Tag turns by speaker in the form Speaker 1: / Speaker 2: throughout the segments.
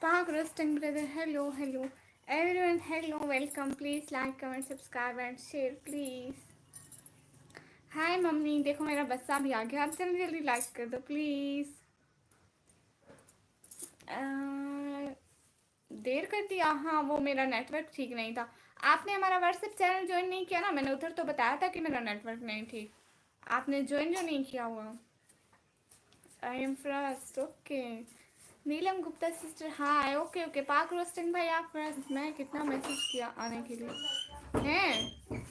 Speaker 1: Park Rusting brother, hello everyone, hello, welcome. Please like, comment, subscribe and share please. Hi mummy, देखो मेरा बच्चा भी आ गया, आप जल्दी जल्दी लाइक कर दो प्लीज। देर कर दिया, हाँ वो मेरा नेटवर्क ठीक नहीं था। आपने हमारा व्हाट्सएप चैनल ज्वाइन नहीं किया ना, मैंने उधर तो बताया था कि मेरा नेटवर्क नहीं ठीक। आपने ज्वाइन जो नहीं किया हुआ। I am first, okay. Neelam Gupta sister, hi, okay okay. पाक रोस्टिंग भाई आप फर्स्ट। मैं कितना मैसेज किया आने के लिए हैं,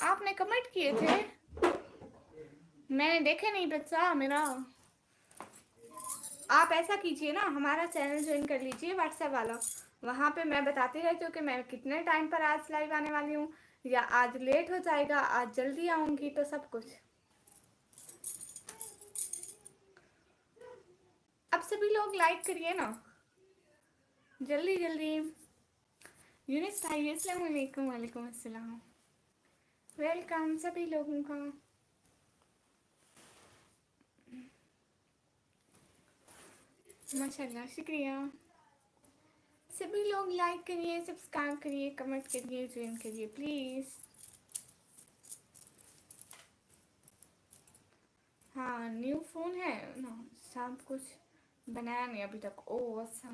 Speaker 1: आपने कमेंट किए थे, मैंने देखे नहीं बच्चा मेरा। आप ऐसा कीजिए ना, हमारा चैनल ज्वाइन कर लीजिए व्हाट्सएप वाला। वहाँ पे मैं बताती रहती हूँ कि मैं कितने टाइम पर आज लाइव आने वाली हूँ, या आज लेट हो जाएगा, आज जल्दी आऊँगी, तो सब कुछ। अब सभी लोग लाइक करिए ना, जल्दी जल्दी। यूनिस भाई अस्सलाम वालेकुम। वालेकुम अस्सलाम, वेलकम सभी लोगों का। माशाल्लाह, शुक्रिया। सभी लोग लाइक करिए, सब्सक्राइब करिए, कमेंट करिए, ज्वाइन करिए प्लीज़। हाँ न्यू फ़ोन है ना, सब कुछ बनाया नहीं अभी तक। ओह अच्छा,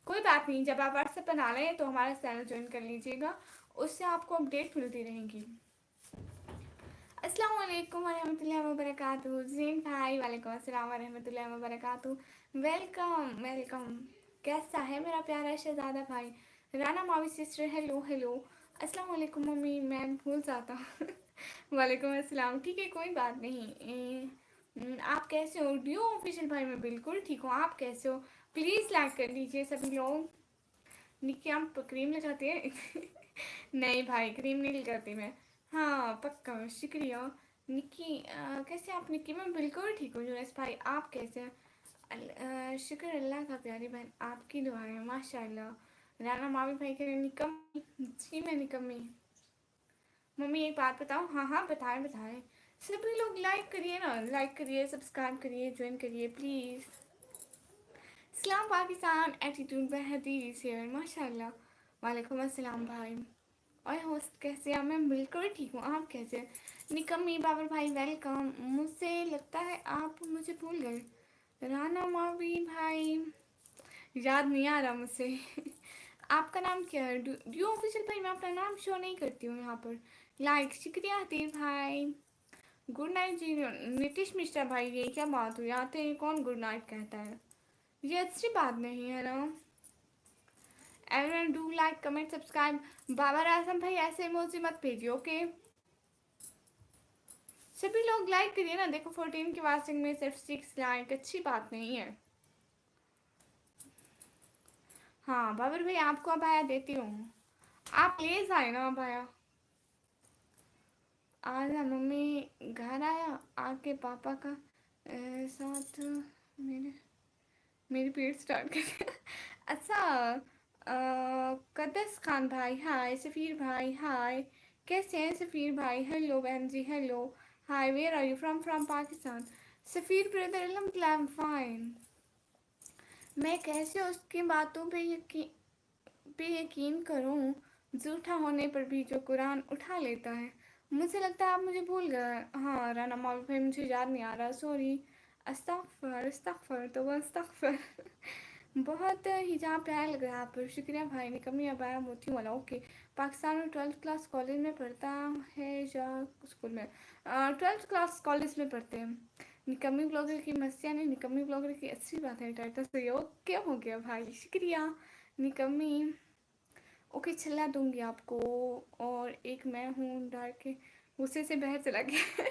Speaker 1: कोई बात नहीं, जब आप व्हाट्सएप बना लें तो हमारा चैनल ज्वाइन कर लीजिएगा, उससे आपको अपडेट मिलती रहेंगी। अस्सलाम वालेकुम वरहमतुल्लाहि वबरकातुहू। ज़ीन भाई वालेकुम अस्सलाम वरहमतुल्लाहि वबरकातुहू। Welcome welcome. कैसा है मेरा प्यारा शहजादा भाई। Rana Mavi sister, hello hello. अस्सलाम वालेकुम मम्मी, मैं भूल जाता हूँ। वालेकुम अस्सलाम, ठीक है कोई बात नहीं। आप कैसे हो? ड्यू ऑफिशियल भाई, मैं बिल्कुल ठीक हूँ, आप कैसे हो? प्लीज़ लाइक कर लीजिए सभी लोग। निक्की आप क्रीम लगाती है? नहीं भाई, क्रीम नहीं लगाती मैं। हाँ पक्का, शुक्रिया। निक्की कैसे आप निक्की? मैं बिल्कुल ठीक हूँ। यूनिस भाई आप कैसे हैं? शुक्र अल्लाह का प्यारी बहन, आपकी दुआएं माशाल्लाह। राना मावी भाई कह रहे निकम्मी, जी मैं निकम्मी। मम्मी एक बात बताऊँ? हाँ हाँ बताएं बताएं। सभी लोग लाइक करिए ना, लाइक करिए, सब्सक्राइब करिए, ज्वाइन करिए प्लीज़। सलाम पाकिस्तान, एटीट्यूड बहती से माशाल्लाह। वालेकुम अस्सलाम भाई। और होस्ट कैसे हैं? मैं बिल्कुल ठीक हूँ, आप कैसे हैं? निकम्मी बाबर भाई वेलकम। मुझसे लगता है आप मुझे भूल गए। राना मावी भाई याद नहीं आ रहा मुझसे। आपका नाम क्या है? ड्यू ऑफिशियल भाई, मैं अपना नाम शो नहीं करती हूँ यहाँ पर। लाइक शुक्रिया हतीर भाई। गुड नाइट जी। नीतीश मिश्रा भाई, ये क्या बात हुई? आते ही कौन गुड नाइट कहता है? ये अच्छी बात नहीं है ना। Everyone do like comment subscribe. Babar Azam भाई ऐसे इमोजी मत भेजिए, ओके? सभी लोग लाइक करिए ना। देखो 14 की वाचिंग में सिर्फ 6 लाइक, अच्छी बात नहीं है। हाँ बाबर भाई आपको अबाया देती हूँ, आप प्लीज आए ना अबाया। आज ना मम्मी घर आया, आके पापा का साथ मेरे मेरी पीठ स्टार्ट कर दिया। अच्छा, कदस खान भाई हाय, सफ़ीर भाई हाय, कैसे हैं सफ़ीर भाई? हेलो बहन जी, hello, hi, where are you from Pakistan? Safeer brother अल्हम्दुलिल्लाह आई एम फाइन। मैं कैसे उसकी बातों पे यकीन करूं, झूठा होने पर भी जो कुरान उठा लेता है। मुझे लगता है आप मुझे भूल गए। हाँ राना मौलवी भाई, मुझे याद नहीं आ रहा, सॉरी। अस्तगफर अस्तगफर तो अस्तगफर। बहुत हिजाब प्यार लग रहा है आप पर, शुक्रिया भाई। निकम्मी अबाया मोती वाला, ओके। पाकिस्तान में 12th क्लास कॉलेज में पढ़ता है या स्कूल में? 12th क्लास कॉलेज में पढ़ते हैं। निकम्मी ब्लॉगर की मस्तियाँ नहीं, निकम्मी ब्लॉगर की अच्छी बात है। टाइटल सही हो, क्या हो गया भाई, शुक्रिया निकम्मी। ओके छल्ला दूंगी आपको। और एक मैं हूँ डर के गुस्से से बाहर चला गया।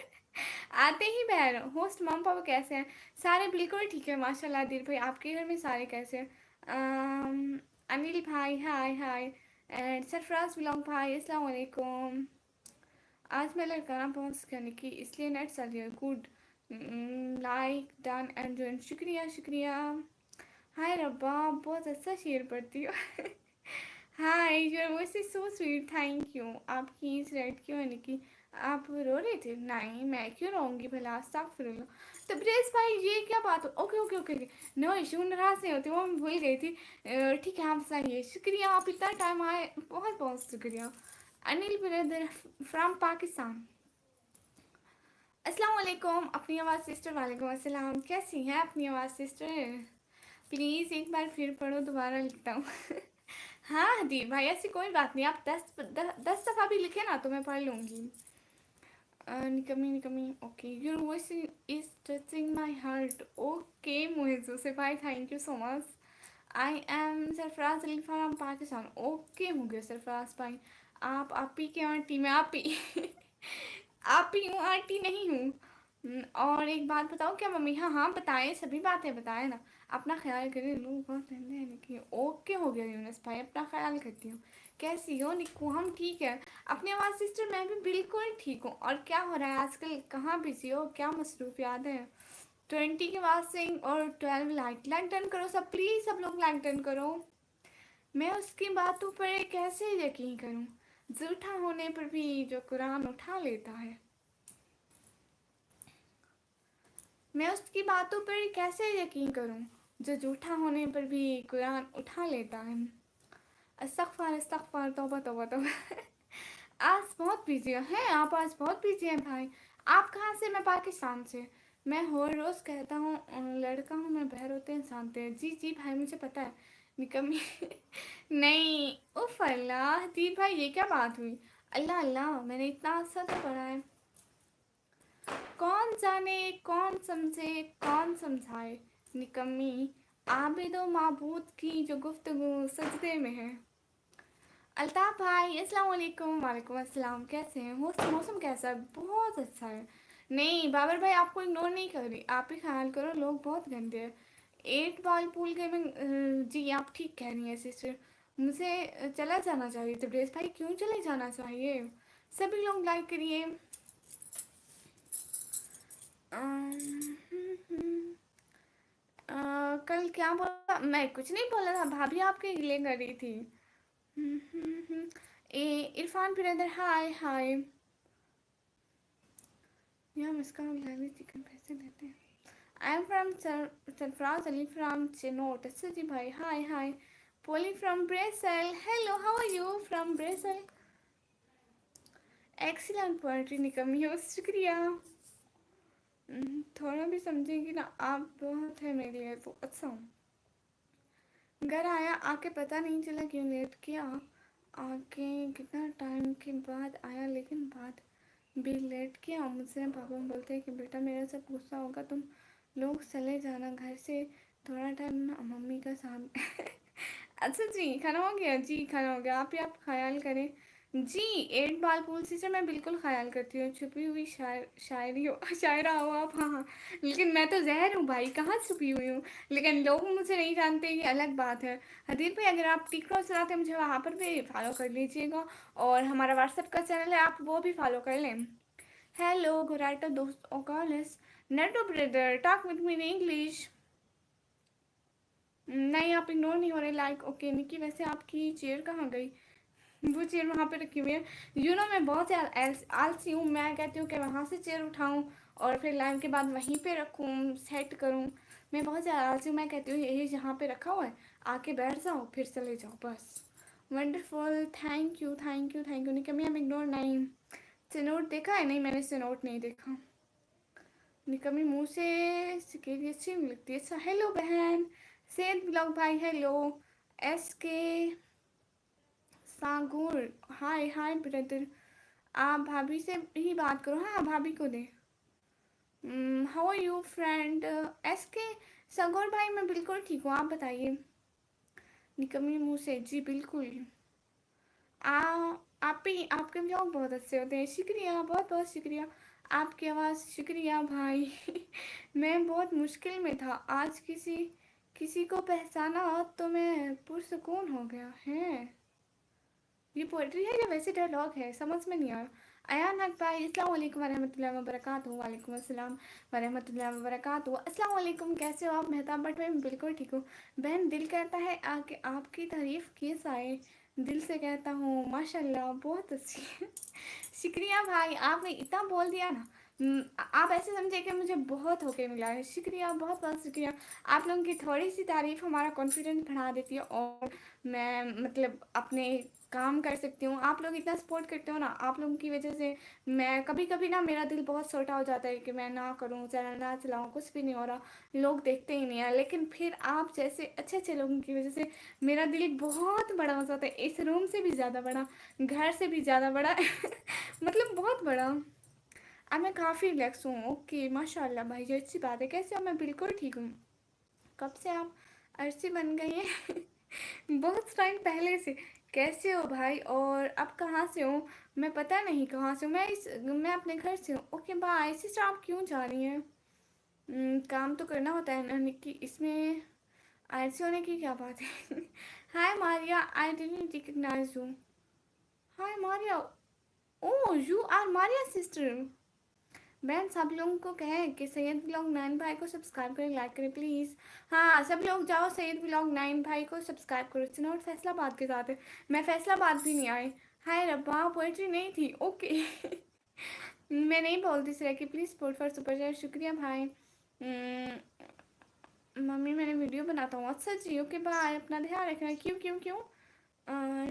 Speaker 1: आते ही बहर। होस्ट मम पापा कैसे हैं? सारे बिल्कुल ठीक है माशाल्लाह। दिल भाई आपके घर में सारे कैसे हैं? अनिल भाई hi hi. And Sarfaraz belong भाई अस्सलाम वालेकुम। आज मैं लड़काना पहुँच करने की इसलिए नेट चल रही है। Good, like done and join, शुक्रिया शुक्रिया। हाय रब्बा, बहुत अच्छा शेयर पढ़ती हो। Hi, you are voice is so sweet, thank you. आपकी इस रेड क्यों है निकी? आप रो रहे थे? नहीं, मैं क्यों रोऊँगी भला, अस्तगफिरुल्लाह। तबरेज़ भाई ये क्या बात हो? Okay, okay, okay, okay. No issue, नाराज़ नहीं होती, वो मैं भूल गई थी। ठीक है, आप बताइए। शुक्रिया, आप इतना टाइम आए, बहुत-बहुत शुक्रिया। Anil brother from Pakistan. अस्सलाम वालेकुम अपनी आवाज़ सिस्टर। वालेकुम अस्सलाम। कैसी हैं अपनी आवाज़ सिस्टर? प्लीज़ एक बार फिर पढ़ो, दोबारा लिखता हूँ। हाँ हदीब भाई, ऐसी कोई बात नहीं, आप 10 दफ़ा भी लिखे ना तो मैं पढ़ लूँगी। निकमी निकमी, okay, your voice is touching my heart. Okay Mohit Joseph भाई, thank you so much. I am Sarfaraz Ali from Pakistan. Okay हो गया सरफराज भाई। आप ही के आंटी, मैं आप ही आप ही हूँ, आंटी नहीं हूँ। और एक बात बताओ, क्या मम्मी? हाँ हाँ बताएं, सभी बातें बताएं ना। अपना ख्याल करें, लोग बहुत गंदे हैं लेकिन। ओके हो गया यूनुस भाई, अपना ख्याल करती हूँ। कैसी हो निक्कू? हम ठीक है। अपनी आवाज़ सिस्टर, मैं भी बिल्कुल ठीक हूँ। और क्या हो रहा है आजकल, कहाँ बिजी हो, क्या मसरूफियात है? 20 के बाद से और 12 लाइक डन करो सब, प्लीज़ सब लोग लाइक डन करो। मैं उसकी बातों पर कैसे यकीन करूँ, झूठा होने पर भी जो कुरान उठा लेता है। मैं उसकी बातों पर कैसे यकीन करूं, जो झूठा होने पर भी कुरान उठा लेता है। अस्तगफार अस्तगफार, तौबा तौबा तौबा। आज बहुत बिजी हैं आप, आज बहुत बिजी हैं भाई। आप कहाँ से? मैं पाकिस्तान से। मैं हर रोज़ कहता हूँ लड़का हूँ मैं, बहर होते इंसान थे। जी जी भाई, मुझे पता है। निकम्मी नहीं, उफ अल्लाह दी भाई, ये क्या बात हुई? अल्लाह अल्लाह, मैंने इतना अच्छा तो पढ़ा है। कौन जाने, कौन समझे, कौन समझाए। निकम्मी, आबिदो माबूद की जो गुफ्तगू सजदे में है। अल्ताफ़ भाई अस्सलाम वालेकुम। वालेकुम अस्सलाम, कैसे हैं? मौसम कैसा है? बहुत अच्छा है। नहीं बाबर भाई, आपको इग्नोर नहीं कर रही, आप ही ख्याल करो, लोग बहुत गंदे हैं। 8 बॉल पूल गेमिंग, जी आप ठीक कह रही हैं सिस्टर। मुझे चला जाना चाहिए। तबरेज़ भाई क्यों चले जाना चाहिए? सभी लोग लाइक करिए। कल क्या बोला? मैं कुछ नहीं बोला था, भाभी आपके गिले कर रही थी। ए इरफान ब्रदर, हाय हाय। यहाँ इसका लाइव चिकन पैसे देते हैं। I am from Sarfaraz Ali from Chiniot. अच्छा जी भाई, hi hi. Polly from Brussels, hello how are you from Brussels? Excellent poetry निकमी हो, शुक्रिया। थोड़ा भी समझेगी ना आप, बहुत है मेरे लिए तो। अच्छा, घर आया, आके पता नहीं चला क्यों लेट किया। आके कितना टाइम के बाद आया, लेकिन बात भी लेट किया। मुझसे पापा बोलते हैं कि बेटा मेरे से गुस्सा होगा, तुम लोग चले जाना घर से, थोड़ा टाइम ना मम्मी का साथ। अच्छा जी, खाना हो गया? जी खाना हो गया, आप ही आप ख्याल करें। जी 8 बाल पुलसी से मैं बिल्कुल ख्याल करती हूँ। छुपी हुई शायरी हो, शायरा हो आप। हाँ हाँ, लेकिन मैं तो जहर हूँ भाई, कहाँ छुपी हुई हूँ। लेकिन लोग मुझे नहीं जानते, ये अलग बात है। हदीब भाई अगर आप टिकटॉक चलाते हैं, मुझे वहाँ पर भी फॉलो कर लीजिएगा। और हमारा व्हाट्सएप का चैनल है, आप वो भी फॉलो कर लें। हेलो गुराइटो दोस्त ओकालिस, नेटो brother talk with me in English. नहीं आप इग्नोर नहीं हो रहे। लाइक ओके निकी, वैसे आपकी चेयर कहाँ गई? वो चेयर वहाँ पे रखी हुई है। यू नो मैं बहुत आलसी हूँ, मैं कहती हूँ कि वहाँ से चेयर उठाऊँ और फिर लाइव के बाद वहीं पे रखूँ, सेट करूँ। मैं बहुत ज़्यादा आलसी हूँ, मैं कहती हूँ यही जहाँ पे रखा हुआ है आके बैठ जाओ, फिर चले जाओ बस। Wonderful, thank you thank you thank you. निकमी हम इग्नोर नहीं। सिनोट देखा है? नहीं मैंने सिनोट नहीं देखा। निकमी मुँह से सिकेली अच्छी नहीं लगती। अच्छा हेलो बहन सेद ब्लॉग भाई, हेलो एस के सागुर, हाय हाय ब्रदर। आप भाभी से ही बात करो, हाँ भाभी को दे। How are you friend? S K सागुर भाई मैं बिल्कुल ठीक हूँ, आप बताइए। निकमी मुँह से, जी बिल्कुल। आ आप ही, आपके ब्लॉग बहुत अच्छे होते हैं, शुक्रिया बहुत बहुत शुक्रिया। आपकी आवाज़, शुक्रिया भाई। मैं बहुत मुश्किल में था, आज किसी किसी को पहचाना तो मैं पुरसुकून हो गया है। ये पोइट्री है या वैसे डायलॉग है, समझ में नहीं आया। अयान हक भाई अस्सलाम वालेकुम वरहमतुल्लाहि वबरकातुहू। वालेकुम अस्सलाम वरहमतुल्लाहि वबरकातुहू। अस्सलाम वालेकुम, कैसे हो आप? मेहताब बट मैं बिल्कुल ठीक हूँ। बहन दिल कहता है आके आपकी तारीफ़ किए जाए, दिल से कहता हूँ माशाल्लाह बहुत अच्छी है। शुक्रिया भाई, आपने इतना बोल दिया ना। आप ऐसे समझे कि मुझे बहुत होके मिला है। शुक्रिया, बहुत बहुत शुक्रिया। आप लोगों की थोड़ी सी तारीफ हमारा कॉन्फिडेंस बढ़ा देती है और मैं मतलब अपने काम कर सकती हूँ। आप लोग इतना सपोर्ट करते हो ना, आप लोगों की वजह से मैं कभी कभी ना मेरा दिल बहुत छोटा हो जाता है कि मैं ना करूँ, चैनल ना चलाऊँ, कुछ भी नहीं हो रहा, लोग देखते ही नहीं है। लेकिन फिर आप जैसे अच्छे अच्छे लोगों की वजह से मेरा दिल बहुत बड़ा हो जाता है, इस रूम से भी ज़्यादा बड़ा, घर से भी ज़्यादा बड़ा मतलब बहुत बड़ा। अब मैं काफ़ी रिलैक्स हूँ। ओके माशाल्लाह भाई, ये अच्छी बात है। कैसे हो? मैं बिल्कुल ठीक हूँ। कब से आप अरसी बन गई हैं? बहुत टाइम पहले से। कैसे हो भाई? और अब कहाँ से हो? मैं पता नहीं कहाँ से हूँ। मैं अपने घर से हूँ। Okay bye. सिस्टर आप क्यों जा रही हैं? काम तो करना होता है ना निक्की, इसमें आलसी होने की क्या बात है? Hi Maria, I didn't recognise you. Hi Maria. Oh you are Maria sister. बहन सब लोगों को कहें कि सैयद व्लॉग 9 भाई को सब्सक्राइब करें, लाइक करें प्लीज़। हाँ सब लोग जाओ, सैयद व्लॉग 9 भाई को सब्सक्राइब करो। चुनाव फैसलाबाद के साथ है। मैं फैसलाबाद भी नहीं आई। हाय रब्बा, पोइट्री नहीं थी। ओके मैं नहीं बोलती सर कि please support for super chat. शुक्रिया भाई। मम्मी मैंने वीडियो बनाता हूँ। अच्छा जी ओके बाय, अपना ध्यान रखना। क्यों क्यों क्यों?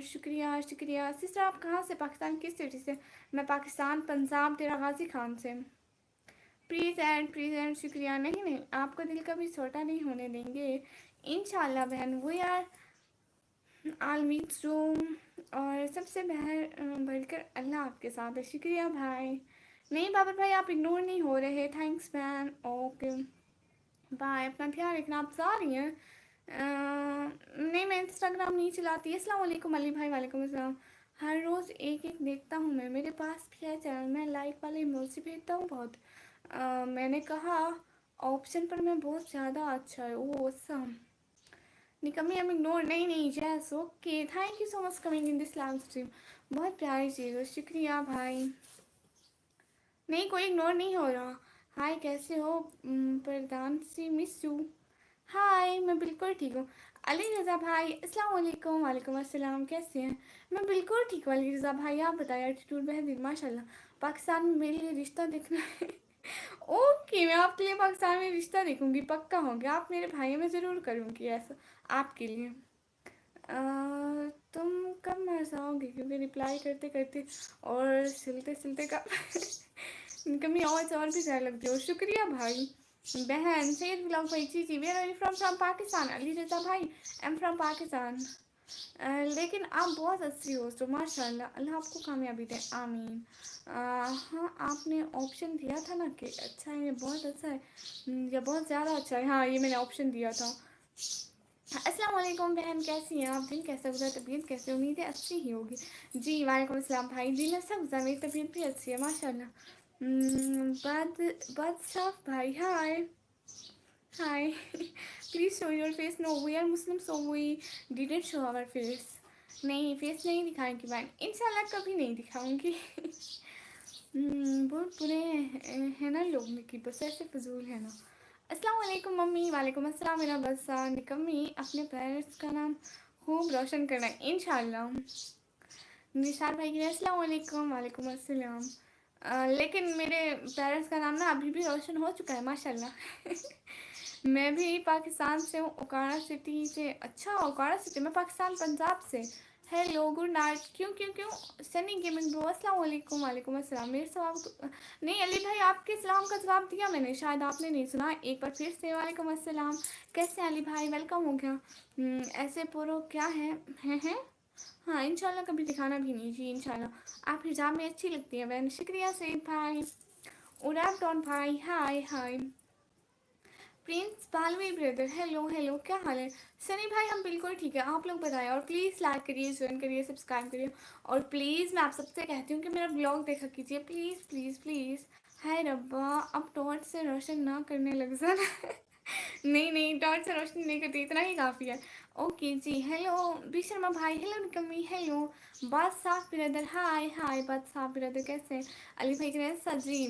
Speaker 1: शुक्रिया शुक्रिया। सिस्टर आप कहाँ से? पाकिस्तान किस सिटी से? मैं पाकिस्तान पंजाब डेरा गाजी खान से। प्लीज़ एंड शुक्रिया। नहीं नहीं, आपका दिल कभी छोटा नहीं होने देंगे इंशाल्लाह बहन। वो यार आल मीट रूम। और सबसे बढ़कर अल्लाह आपके साथ है। शुक्रिया भाई। नहीं बाबर भाई आप इग्नोर नहीं हो रहे। Thanks man. ओके बाय, अपना ध्यान रखना। आप जा रही हैं? नहीं मैं इंस्टाग्राम नहीं चलाती। अस्सलाम वालेकुम अली भाई। वालेकुम अस्सलाम। हर रोज़ एक एक देखता हूँ मैं, मेरे पास भी है चैनल। मैं लाइक वाले इमोजी भेजता हूँ बहुत। मैंने कहा ऑप्शन पर मैं बहुत ज़्यादा अच्छा है। ओ अच्छा निकम्मी हम इग्नोर। नहीं नहीं जैस okay. Thank you so much coming in this live stream. बहुत प्यारी चीज़ है। शुक्रिया भाई। नहीं कोई इग्नोर नहीं हो रहा। हाय कैसे हो? प्रधान सी मिस यू। हाय मैं बिल्कुल ठीक हूँ। अली रज़ा भाई अस्सलाम वालेकुम। वालेकुम अस्सलाम, कैसे हैं? मैं बिल्कुल ठीक हूँ अली रज़ा भाई। आप बताइए? एटीट्यूड बेहतरीन माशाल्लाह। पाकिस्तान में मेरे लिए रिश्ता देखना है ओके मैं आपके लिए पाकिस्तान में रिश्ता देखूंगी, पक्का हो गया। आप मेरे भाई में ज़रूर करूँगी ऐसा आपके लिए। तुम कब मर जाओगे? क्योंकि रिप्लाई करते करते और सिलते सिलते का कमी और भी ज़्यादा लगती हो। शुक्रिया भाई। बहन सैयद ब्लॉग भाई जी जी। Where are you from Pakistan? Ali Raza भाई आई एम फ्रॉम पाकिस्तान। लेकिन आप बहुत अच्छी हो तो माशाल्लाह, अल्लाह आपको कामयाबी दे, आमीन। हाँ आपने ऑप्शन दिया था ना कि अच्छा है, ये बहुत अच्छा है, ये बहुत ज़्यादा अच्छा है। हाँ ये मैंने ऑप्शन दिया था। अस्सलाम वालेकुम बहन, कैसी हैं आप? दिन कैसा गुजरा? तबीयत कैसी? उम्मीद है अच्छी ही होगी। जी वालेकुम अस्सलाम भाई। दिन अच्छा गुजरा, मेरी तबीयत भी अच्छी है माशाल्लाह। बादशाह भाई hi hi please show your face. No we are Muslim so we didn't show our face. नहीं फेस नहीं दिखाएंगी बहन, इंशाल्लाह कभी नहीं दिखाऊंगी बहुत बुरे हैं ना लोग की, बस ऐसे फजूल है ना। अस्सलाम वालेकुम मम्मी। वालेकुम अस्सलाम। मेरा बस निकम्मी अपने पेरेंट्स का नाम खूब रोशन करना है इंशाल्लाह। निशार भाई की अस्सलाम वालेकुम। वालेकुम अस्सलाम। लेकिन मेरे पेरेंट्स का नाम ना अभी भी रोशन हो चुका है माशाल्लाह मैं भी पाकिस्तान से हूँ, ओकाड़ा सिटी से। अच्छा ओकाड़ा सिटी, मैं पाकिस्तान पंजाब से। Hello good night. क्यों क्यों क्यों? सनी गेमिंग ब्रो अस्सलाम वालेकुम। वालेकुम अस्सलाम। मेरे सवाल तो नहीं अली भाई, आपके सलाम का जवाब दिया मैंने, शायद आपने नहीं सुना। एक बार फिर से वालेकुम अस्सलाम। कैसे अली भाई? वेलकम हो गया। ऐसे पुरो क्या है? हाँ इंशाल्लाह कभी दिखाना भी नहीं जी इंशाल्लाह। आप हिजाब में अच्छी लगती है बहन। शुक्रिया सईद भाई। उड़ाब डॉन भाई हाय हाय। प्रिंस पालवी ब्रदर हेलो हेलो, क्या हाल है? सनी भाई हम बिल्कुल ठीक है, आप लोग बताएं। और प्लीज़ लाइक करिए, ज्वाइन करिए, सब्सक्राइब करिए। और प्लीज़ मैं आप सबसे कहती हूँ कि मेरा ब्लॉग देखा कीजिए प्लीज़ प्लीज़ प्लीज़। हाय रब्बा, अब टॉर्च से रोशन ना करने लग जाना नहीं नहीं टॉर्च से रोशनी नहीं करती, इतना ही काफ़ी है। ओके जी। हेलो बी शर्मा भाई। हेलो निकम्मी। हेलो बादशाह ब्रदर हाय हाय। बादशाह ब्रदर कैसे? अली भाई के सजी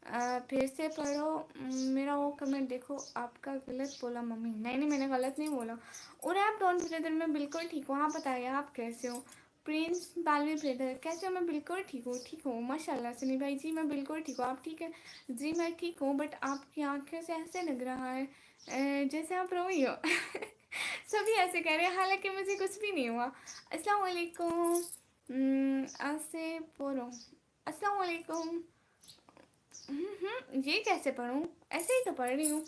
Speaker 1: फिर से पढ़ो। मेरा वो कमेंट देखो, आपका गलत बोला मम्मी। नहीं नहीं, मैंने गलत नहीं बोला। और आप डोंट ब्रदर, मैं बिल्कुल ठीक हूँ। आप बताइए आप कैसे हो? प्रिंस बालवी ब्रदर कैसे हो? मैं बिल्कुल ठीक हूँ माशाल्लाह। सनी भाई जी मैं बिल्कुल ठीक हूँ, आप ठीक है? जी मैं ठीक हूँ, बट आपकी आंखें से ऐसे लग रहा है जैसे आप रोई हो। सभी ऐसे कह रहे हैं, हालांकि मुझे कुछ भी नहीं हुआ। अस्सलाम वालेकुम। ऐसे बोलो। अस्सलाम वालेकुम। ये कैसे पढ़ूँ? ऐसे ही तो पढ़ रही हूँ।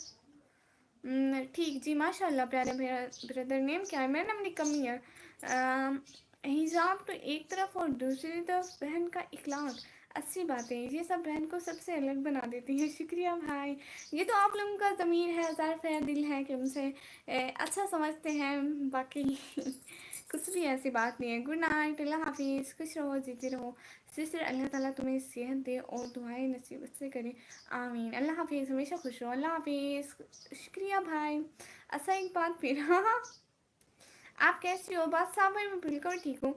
Speaker 1: ठीक जी माशाल्लाह। प्यारे मेरा ब्रदर नेम क्या है? मेरा नाम निकम्मी है। हिजाब तो एक तरफ और दूसरी तरफ बहन का इखलाक, अच्छी बातें ये सब बहन को सबसे अलग बना देती हैं। शुक्रिया भाई। ये तो आप लोगों का ज़मीर है, हज़ार फेर दिल है कि उनसे अच्छा समझते हैं। बाकी कुछ भी ऐसी बात नहीं है। गुड नाइट, अल्लाह हाफिज़, खुश रहो, जीते रहो। सिस्टर, अल्लाह ताला तुम्हें सेहत दे और दुआएं नसीब से करे, आमीन। अल्लाह हाफिज़, हमेशा खुश रहो। अल्लाह हाफिज़। शुक्रिया भाई। अच्छा एक बात फिर, हाँ, आप कैसी हो? बस साहब भाई मैं बिल्कुल ठीक हूँ।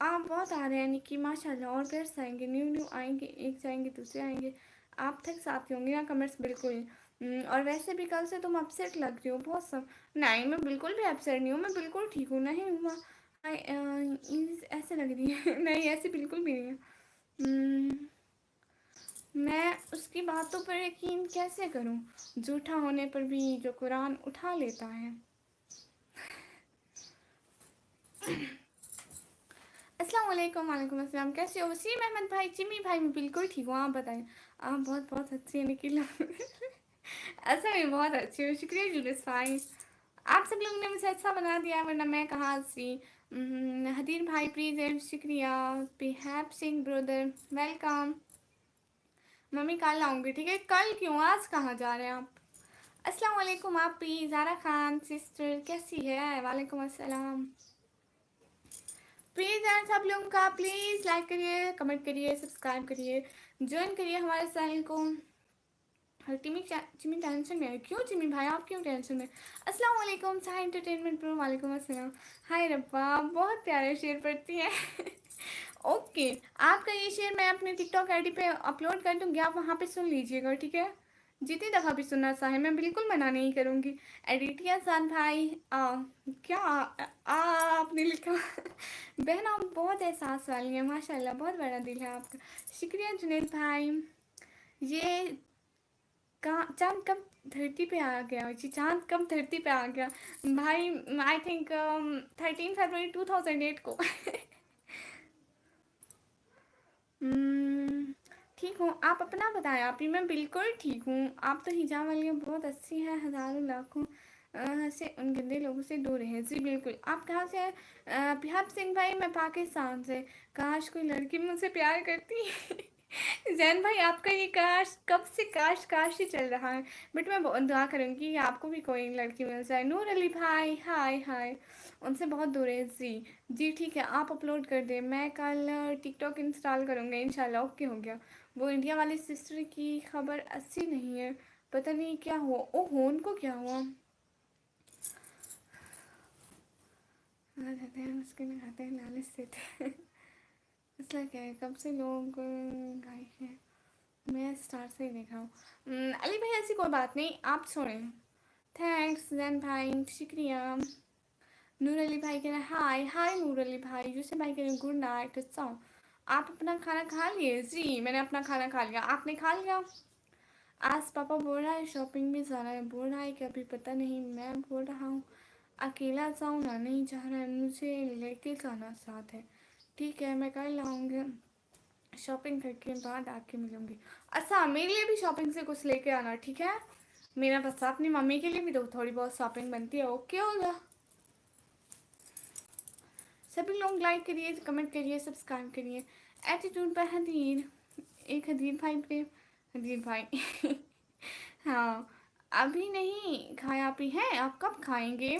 Speaker 1: आप बहुत आ रहे हैं निकी माशाल्लाह, और फिर आएंगे, न्यू न्यू आएंगे, एक जाएंगे दूसरे आएंगे। आप तक साथ होंगे ना कमेंट्स बिल्कुल। और वैसे भी कल से तुम अपसेट लग रही हो बहुत सब। नहीं मैं बिल्कुल भी अपसेट नहीं हूँ, मैं बिल्कुल ठीक हूँ। नहीं हुआ ऐसे लग रही है। नहीं ऐसे बिल्कुल भी नहीं है। हम्म, मैं उसकी बातों पर यकीन कैसे करूं, झूठा होने पर भी जो कुरान उठा लेता है। अस्सलाम वालेकुम। वालेकुम अस्सलाम। कैसे हो वसीम अहमद भाई, चिमी भाई? मैं बिल्कुल ठीक हूँ, आप बताएं। आप बहुत बहुत अच्छी है निखिल। अच्छा मैं बहुत अच्छी हूँ, शुक्रिया जुलूस भाई। आप सब लोगों ने मुझे अच्छा बना दिया, वरना मैं कहाँ सी। हदीर भाई प्लीज, शुक्रिया। बिहाब सिंह ब्रदर वेलकम। मम्मी कल आऊँगी, ठीक है? कल क्यों, आज कहाँ जा रहे हैं आप? अस्सलाम वालेकुम। आप भी ज़ारा खान सिस्टर कैसी है? वालेकुम अस्सलाम। प्लीज़ यार सब लोगों का प्लीज़ लाइक करिए, कमेंट करिए, सब्सक्राइब करिए, ज्वाइन करिए हमारे चैनल को। हर चिमी टेंशन में है। क्यों चिमी भाई आप क्यों टेंशन में? अस्सलाम वालेकुम साहा एंटरटेनमेंट प्रो। वालेकुम अस्सलाम। हाय रब्बा, बहुत प्यारे शेर पढ़ती हैं। ओके, आपका ये शेर मैं अपने टिकटॉक आईडी पे अपलोड कर दूँगी, आप वहाँ पे सुन लीजिएगा, ठीक है? जितनी दफ़ा भी सुनना चाहे, मैं बिल्कुल मना नहीं करूँगी। एडिटिया साथ भाई क्या आपने लिखा? बहन आप बहुत एहसास वाली हैं माशाल्लाह, बहुत बड़ा दिल है आपका। शुक्रिया जुनेद भाई। ये कहाँ चाँद कब धरती पे आ गया जी? चाँद कब धरती पे आ गया भाई? आई थिंक 13 फरवरी 2008 को। ठीक हूँ, आप अपना बताएं। आप ही? मैं बिल्कुल ठीक हूँ। आप तो हिजाब वाली बहुत अच्छी हैं, हज़ारों लाखों से उन गंदे लोगों से दूर हैं। जी बिल्कुल। आप कहाँ से हैं? बिहार सिंह भाई मैं पाकिस्तान से। काश कोई लड़की मुझसे प्यार करती। जैन भाई आपका ये काश कब से काश काश ही चल रहा है, बट मैं दुआ करूँगी कि आपको भी कोई लड़की मिल जाए। नूर अली भाई हाय हाय, उनसे बहुत दूर है जी। जी ठीक है, आप अपलोड कर दें, मैं कल टिकटॉक इंस्टॉल करूँगा इंशाल्लाह। ओके हो गया। वो इंडिया वाली सिस्टर की खबर अच्छी नहीं है, पता नहीं क्या हुआ। ओहो उनको क्या हुआ? खाते हैं उसके में, खाते हैं लालच से थे। इसलिए क्या है, कब से लोग गाय हैं। मैं स्टार से ही देखा हूँ। अली भाई ऐसी कोई बात नहीं, आप छोड़ें। थैंक्स जैन भाई, शुक्रिया। नूर अली भाई कह रहे हैं हाय हाय। नूर अली भाई, यूसुफ भाई कह रहे हैं गुड नाइट। अच्छा आप अपना खाना खा लिए? जी मैंने अपना खाना खा लिया, आपने खा लिया? आज पापा बोल रहा है शॉपिंग भी जाना है, बोल रहा है कि अभी पता नहीं। मैं बोल रहा हूँ अकेला जाऊँ ना, नहीं जा रहा है, मुझे लेके जाना साथ है। ठीक है मैं कल लाऊंगी, शॉपिंग करके बाद आके मिलूंगी। अच्छा मेरे लिए भी शॉपिंग से कुछ लेके आना, ठीक है? मेरा बस अपनी मम्मी के लिए भी तो थोड़ी बहुत शॉपिंग बनती है। ओके होगा। सभी लोग लाइक करिए, कमेंट करिए, सब्सक्राइब करिए। एटीट्यूड पर हदीर, एक हदीर भाई पे हदीर भाई। हाँ अभी नहीं खाया भी है, आप कब खाएंगे?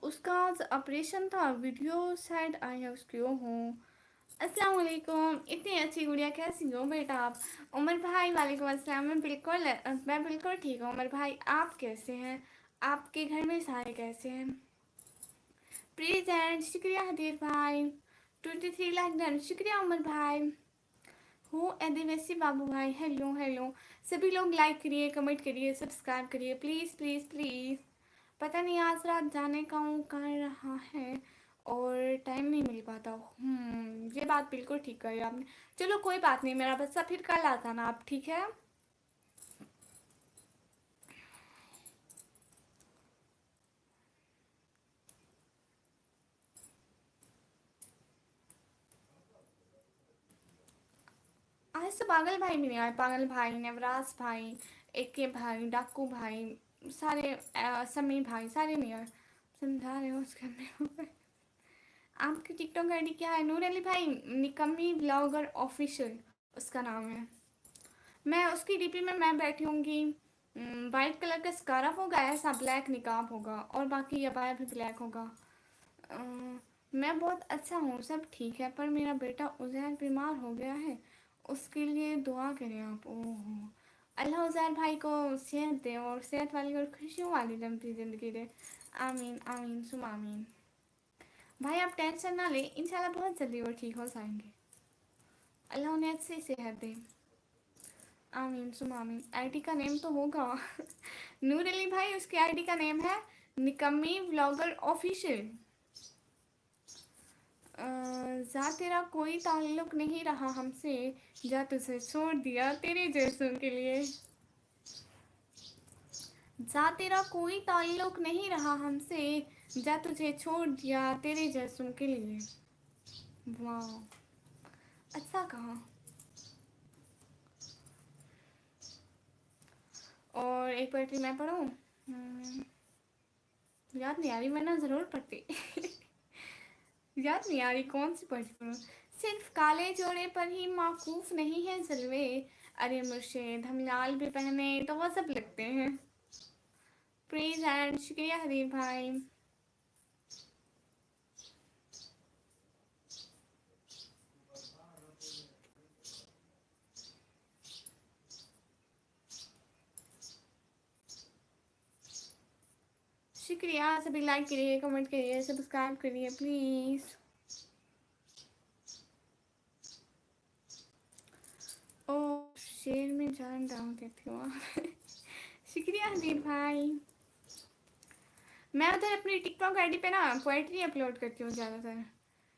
Speaker 1: उसका ऑपरेशन था, वीडियो शायद आई है उसकी। ओहो अस्सलाम वालेकुम। इतनी अच्छी गुड़िया, कैसी हो बेटा आप? उमर भाई वालेकुम अस्सलाम। मैं बिल्कुल ठीक हूँ उमर भाई, आप कैसे हैं? आपके घर में सारे कैसे हैं? प्लीज़ एंड शुक्रिया हदीर भाई। 23 लाख डन, शुक्रिया उमर भाई। हो आदिवासी बाबू भाई, हेलो हेलो। सभी लोग लाइक करिए, कमेंट करिए, सब्सक्राइब करिए, प्लीज़ प्लीज़ प्लीज़। पता नहीं आज रात जाने का वो कर रहा है और टाइम नहीं मिल पाता। ये बात बिल्कुल ठीक कही आपने। चलो कोई बात नहीं, मेरा बच्चा फिर कल आता ना, आप ठीक है। आज तो पागल भाई भी नहीं आए, पागल भाई, नवराज भाई, एके भाई, डाकू भाई, सारे समी भाई, सारे नहीं आए। समझा रहे हो उसके में। आपकी टिकटॉक आईडी क्या है नूर अली भाई? निकम्मी ब्लॉगर ऑफिशियल उसका नाम है। मैं उसकी डीपी में मैं बैठी होंगी, वाइट कलर का स्कार्फ होगा, ऐसा ब्लैक निकाब होगा और बाकी अबाया भी ब्लैक होगा। अ, मैं बहुत अच्छा हूँ, सब ठीक है, पर मेरा बेटा उज़ैर बीमार हो गया है, उसके लिए दुआ करें आप। ओहो, अल्लाह उज़ैर भाई को सेहत दे और सेहत वाली और खुशियों वाली लंबी ज़िंदगी दे। आमीन आमीन सुम आमीन। भाई आप टेंशन ना लें, इंशाल्लाह बहुत जल्दी वो ठीक हो जाएंगे, अल्लाह उन्हें अच्छी सेहत दे। आमीन सुम आमीन। आईडी का नेम तो होगा। नूर अली भाई उसकी आईडी का नेम है निकम्मी व्लॉगर ऑफिशियल। जा तेरा कोई ताल्लुक नहीं रहा हमसे, जा तुझे छोड़ दिया तेरे जैसों के लिए। जा तेरा कोई ताल्लुक नहीं रहा हमसे, जा तुझे छोड़ दिया तेरे जैसों के लिए। वाह, अच्छा कहा। और एक पोएट्री मैं पढ़ूँ? याद नहीं आ रही, मैं ना ज़रूर पढ़ती। याद नहीं आ रही कौन सी पोएट्री पढ़ूँ। सिर्फ काले जोड़े पर ही माकूफ नहीं है जलवे, अरे मुर्शिद हम लाल भी पहने तो वो सब लगते हैं। प्लीज एंड शुक्रिया हरीफ भाई। शुक्रिया, सभी लाइक करिए, कमेंट करिए, सब्सक्राइब करिए प्लीज़। ओ शेर में जान डाल देती हूँ। शुक्रिया हरीफ भाई। मैं उधर अपनी टिकटॉक आईडी पे ना पोएट्री अपलोड करती हूँ ज़्यादातर।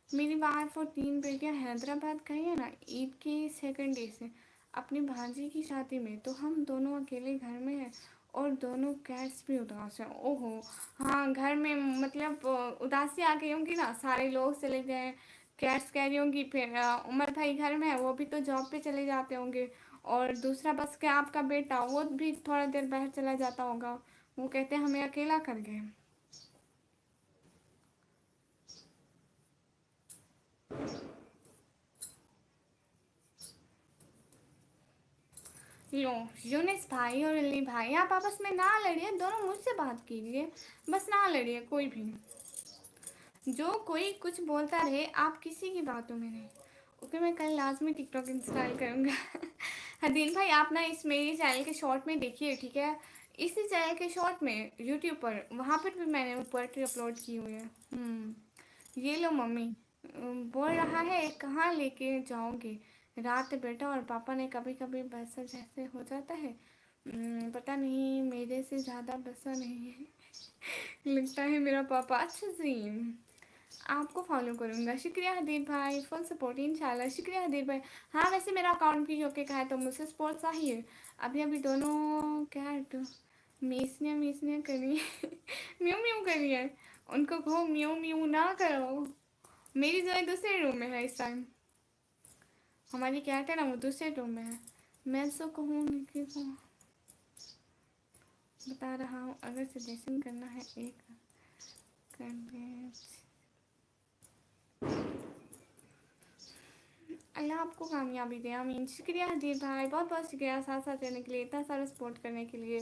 Speaker 1: मेरी वाइफ और 3 बेटियाँ हैदराबाद गई है ना ईद के सेकंड डे से अपनी भांजी की शादी में, तो हम दोनों अकेले घर में हैं और दोनों कैट्स भी उदास हैं। ओहो, हाँ घर में मतलब उदासी आ गई होंगी ना, सारे लोग चले गए, कैट्स कह रही होंगी। फिर उमर भाई घर में है, वो भी तो जॉब पे चले जाते होंगे, और दूसरा बस के आपका बेटा वो भी थोड़ा देर बाहर चला जाता होगा, वो कहते हैं हमें अकेला कर गए। लो यूनिस भाई और अली भाई, आप आपस में ना लड़िए, दोनों मुझसे बात कीजिए, बस ना लड़िए कोई भी। जो कोई कुछ बोलता रहे, आप किसी की बातों में नहीं। ओके, मैं कल लाजमी टिकटॉक इंस्टॉल करूँगा। हदीन भाई आप ना इस मेरी चैनल के शॉर्ट में देखिए, ठीक है, इसी चैनल के शॉर्ट में यूट्यूब पर, वहाँ पर भी मैंने पोएट्री अपलोड की हुई है। ये लो मम्मी, बोल रहा है कहाँ लेके जाओगे रात बेटा, और पापा ने कभी कभी बसा जैसे हो जाता है, पता नहीं मेरे से ज़्यादा बसा नहीं है। लगता है मेरा पापा। अच्छा जी, आपको फॉलो करूँगा। शुक्रिया हदीर भाई, फुल सपोर्ट इंशाल्लाह। शुक्रिया हदीर भाई। हाँ वैसे मेरा अकाउंट भी होके का है, तो मुझसे सपोर्ट चाहिए। अभी अभी दोनों कैट मीसनिया करी। म्यू म्यू करी है, उनको कहो म्यू म्यू ना करो। मेरी जो है दूसरे रूम में है इस टाइम, हमारी कैट है ना वो दूसरे रूम में है। मैं तो कहूँ कि बता रहा हूँ, अगर सजेशन करना है एक कर, अल्लाह आपको कामयाबी दे आमीन। शुक्रिया हदीर भाई, बहुत बहुत शुक्रिया साथ साथ रहने के लिए, इतना सारा सपोर्ट करने के लिए।